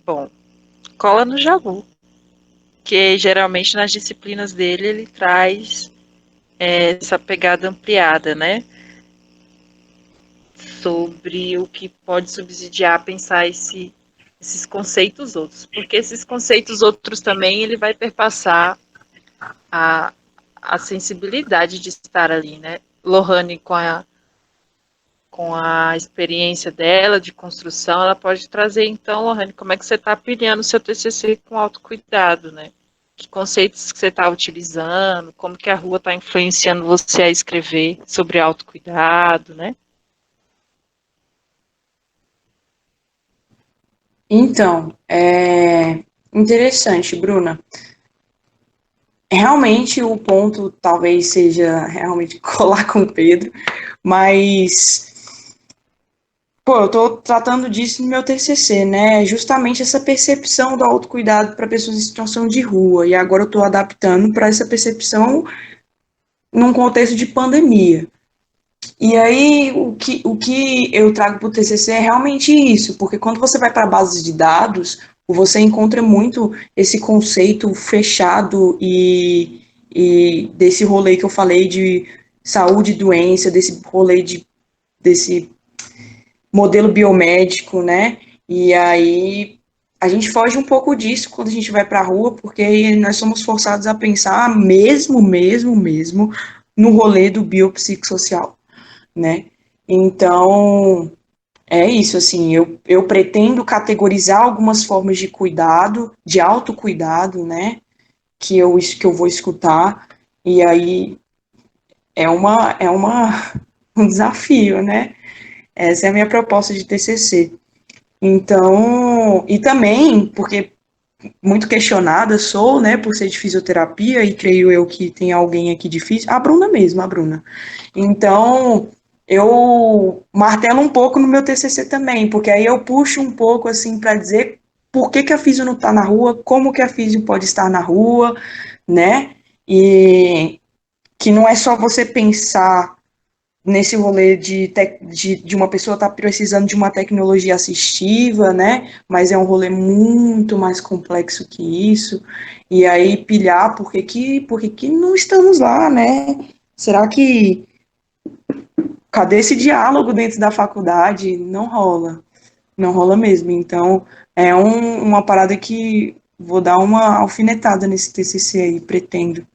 Bom, cola no Jalu, que geralmente nas disciplinas dele ele traz essa pegada ampliada, né? Sobre o que pode subsidiar pensar esses conceitos outros. Porque esses conceitos outros também ele vai perpassar a, a sensibilidade de estar ali, né? Lohane, com a experiência dela de construção, ela pode trazer, então, Lohane, como é que você está pilhando o seu TCC com autocuidado, né? Que conceitos que você está utilizando, como que a rua está influenciando você a escrever sobre autocuidado, né? Então, é interessante, Bruna. Realmente o ponto talvez seja realmente colar com o Pedro, mas pô, eu tô tratando disso no meu TCC, né? Justamente essa percepção do autocuidado para pessoas em situação de rua, e agora eu tô adaptando para essa percepção num contexto de pandemia. E aí, o que eu trago para o TCC é realmente isso, porque quando você vai para bases de dados, você encontra muito esse conceito fechado e desse rolê que eu falei de saúde e doença, desse rolê desse modelo biomédico, né? E aí a gente foge um pouco disso quando a gente vai para a rua, porque nós somos forçados a pensar mesmo no rolê do biopsicossocial, né? Então, é isso, assim, eu pretendo categorizar algumas formas de cuidado, de autocuidado, né, que eu vou escutar, e aí um desafio, né? Essa é a minha proposta de TCC. Então, e também, porque muito questionada sou, né, por ser de fisioterapia, e creio eu que tem alguém aqui de fisio, a Bruna mesmo, a Bruna. Então, eu martelo um pouco no meu TCC também, porque aí eu puxo um pouco, assim, para dizer por que a fisio não está na rua, como que a fisio pode estar na rua, né, e que não é só você pensar nesse rolê de uma pessoa estar precisando de uma tecnologia assistiva, né? Mas é um rolê muito mais complexo que isso. E aí pilhar por que não estamos lá, né? Será que cadê esse diálogo dentro da faculdade? Não rola, não rola mesmo. Então é uma parada que vou dar uma alfinetada nesse TCC aí, pretendo.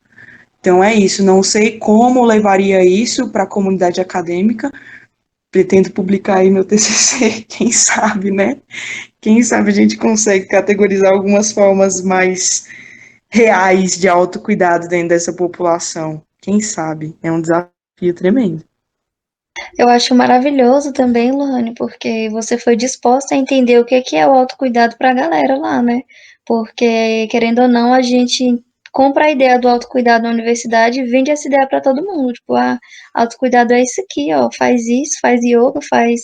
Então é isso, não sei como levaria isso para a comunidade acadêmica, pretendo publicar aí meu TCC, quem sabe, né? Quem sabe a gente consegue categorizar algumas formas mais reais de autocuidado dentro dessa população. Quem sabe? É um desafio tremendo. Eu acho maravilhoso também, Lohane, porque você foi disposta a entender o que é o autocuidado para a galera lá, né? Porque, querendo ou não, a gente compra a ideia do autocuidado na universidade e vende essa ideia para todo mundo. Tipo, autocuidado é isso aqui, ó, faz isso, faz yoga, faz,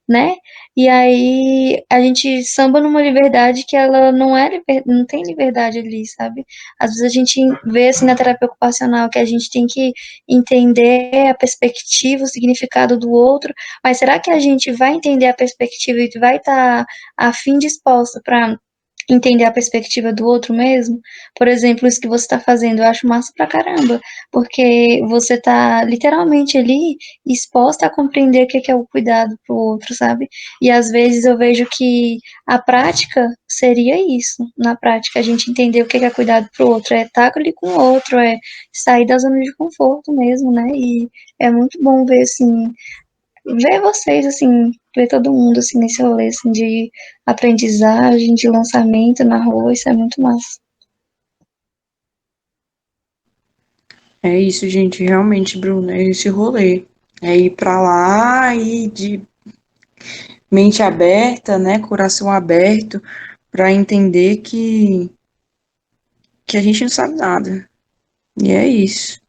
né? E aí a gente samba numa liberdade que ela não tem liberdade ali, sabe? Às vezes a gente vê assim na terapia ocupacional que a gente tem que entender a perspectiva, o significado do outro, mas será que a gente vai entender a perspectiva e vai estar a fim disposta para entender a perspectiva do outro mesmo? Por exemplo, isso que você está fazendo, eu acho massa pra caramba, porque você tá literalmente ali exposta a compreender o que é o cuidado pro outro, sabe? E às vezes eu vejo que a prática seria isso. Na prática, a gente entender o que é cuidado pro outro, é estar ali com o outro, é sair da zona de conforto mesmo, né? E é muito bom ver, assim, ver vocês, assim, ver todo mundo, assim, nesse rolê, assim, de aprendizagem, de lançamento na rua, isso é muito massa. É isso, gente, realmente, Bruno, é esse rolê. É ir pra lá e de mente aberta, né, coração aberto, para entender que a gente não sabe nada. E é isso.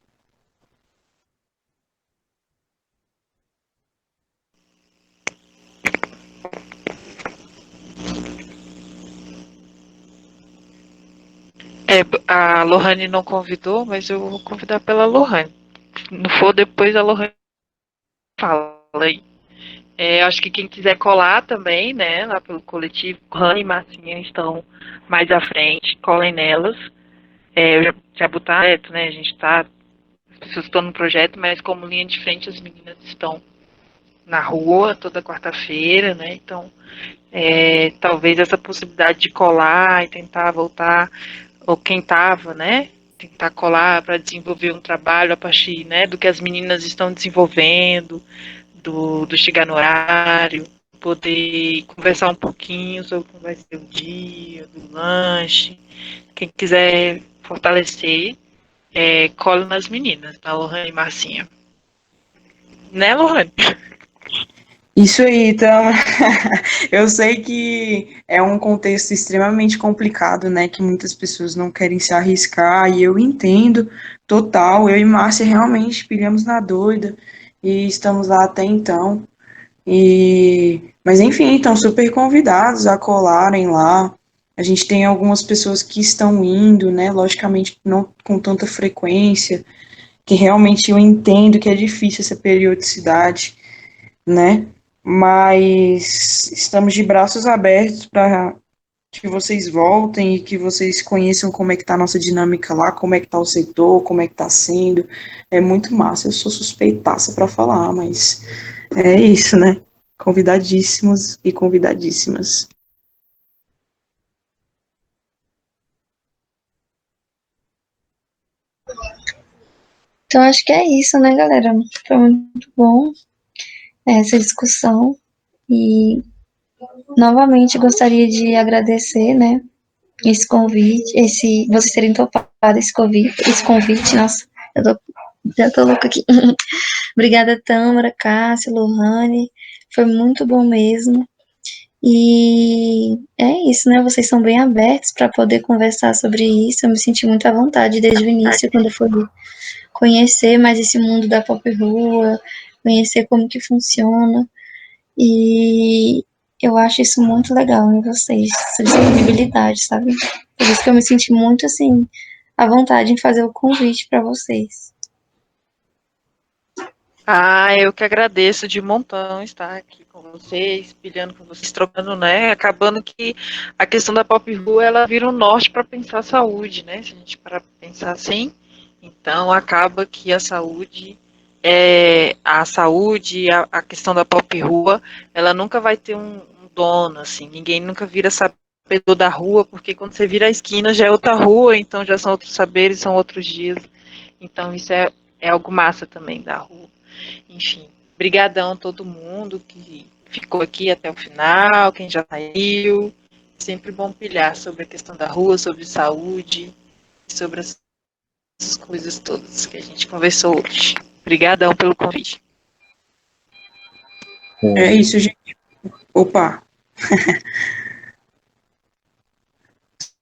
A Lohane não convidou, mas eu vou convidar pela Lohane. Se não for, depois a Lohane fala aí. Acho que quem quiser colar também, né, lá pelo coletivo, Lohane e Marcinha estão mais à frente, colhem nelas. Eu já botar direto, né, a gente tá, as pessoas estão no projeto, mas como linha de frente as meninas estão na rua toda quarta-feira, né, então talvez essa possibilidade de colar e tentar voltar, ou quem estava, né, tentar colar para desenvolver um trabalho a partir, né, do que as meninas estão desenvolvendo, do chegar no horário, poder conversar um pouquinho sobre como vai ser o dia, do lanche. Quem quiser fortalecer, cola nas meninas, na Lohane e Marcinha. Né, Lohane? Isso aí, então, eu sei que é um contexto extremamente complicado, né, que muitas pessoas não querem se arriscar, e eu entendo total, eu e Márcia realmente pilhamos na doida, e estamos lá até então, mas enfim, estão super convidados a colarem lá, a gente tem algumas pessoas que estão indo, né, logicamente não com tanta frequência, que realmente eu entendo que é difícil essa periodicidade, né? Mas estamos de braços abertos para que vocês voltem e que vocês conheçam como é que tá a nossa dinâmica lá, como é que tá o setor, como é que tá sendo. É muito massa. Eu sou suspeitaça para falar, mas é isso, né? Convidadíssimos e convidadíssimas. Então, acho que é isso, né, galera? Foi muito bom essa discussão. E, novamente, gostaria de agradecer, né, esse convite, vocês terem topado esse convite, nossa, já tô louca aqui. Obrigada, Tâmara, Cássio, Lohane, foi muito bom mesmo. E é isso, né? Vocês são bem abertos para poder conversar sobre isso. Eu me senti muito à vontade desde o início, quando eu fui conhecer mais esse mundo da pop rua, conhecer como que funciona. E eu acho isso muito legal em vocês, essa disponibilidade, sabe? Por isso que eu me senti muito assim à vontade em fazer o convite para vocês. Eu que agradeço de montão estar aqui com vocês, pilhando com vocês, trocando, né? Acabando que a questão da pop rua, ela vira um norte para pensar a saúde, né? Se a gente parar para pensar assim, então acaba que a saúde, a questão da pop rua, ela nunca vai ter um dono, assim, ninguém nunca vira sabedor da rua, porque quando você vira a esquina já é outra rua, então já são outros saberes, são outros dias. Então isso é algo massa também da rua. Enfim, brigadão a todo mundo que ficou aqui até o final, quem já saiu. Sempre bom pilhar sobre a questão da rua, sobre saúde, sobre essas coisas todas que a gente conversou hoje. Brigadão pelo convite. É isso, gente. Opa!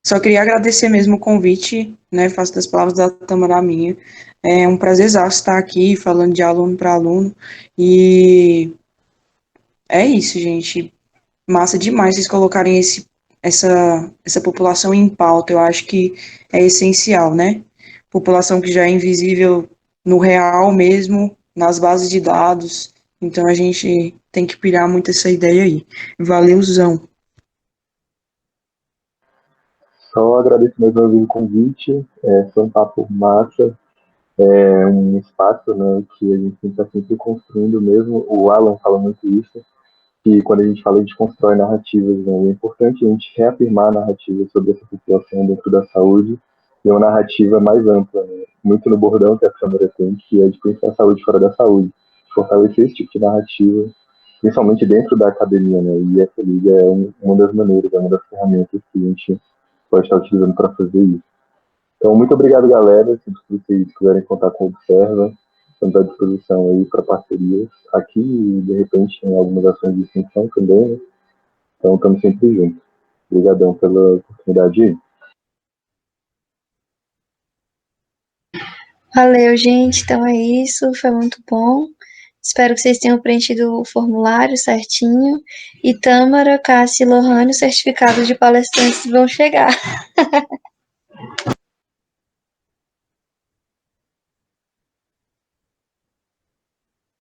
Só queria agradecer mesmo o convite, né? Faço das palavras da Tamara a minha. É um prazer estar aqui falando de aluno para aluno. E é isso, gente. Massa demais vocês colocarem essa população em pauta. Eu acho que é essencial, né? População que já é invisível no real mesmo, nas bases de dados. Então a gente tem que pirar muito essa ideia aí. Valeuzão. Só agradeço mais uma vez o convite. Foi um papo massa, um espaço, né, que a gente está sempre construindo mesmo. O Alan fala muito isso, que quando a gente fala, a gente constrói narrativas, né? É importante a gente reafirmar narrativas sobre essa população dentro da saúde e uma narrativa mais ampla, né? Muito no bordão que a Câmara tem, que é de pensar a saúde fora da saúde, fortalecer esse tipo de narrativa, principalmente dentro da academia, né? E essa liga é uma das maneiras, é uma das ferramentas que a gente pode estar utilizando para fazer isso. Então, muito obrigado, galera. Se vocês quiserem contar com o Observa, estamos à disposição aí para parcerias. Aqui, de repente, tem algumas ações de extensão também, né? Então, estamos sempre juntos. Obrigadão pela oportunidade aí. Valeu, gente. Então é isso. Foi muito bom. Espero que vocês tenham preenchido o formulário certinho. E Tâmara, Cássia e Lohane, os certificados de palestrantes vão chegar.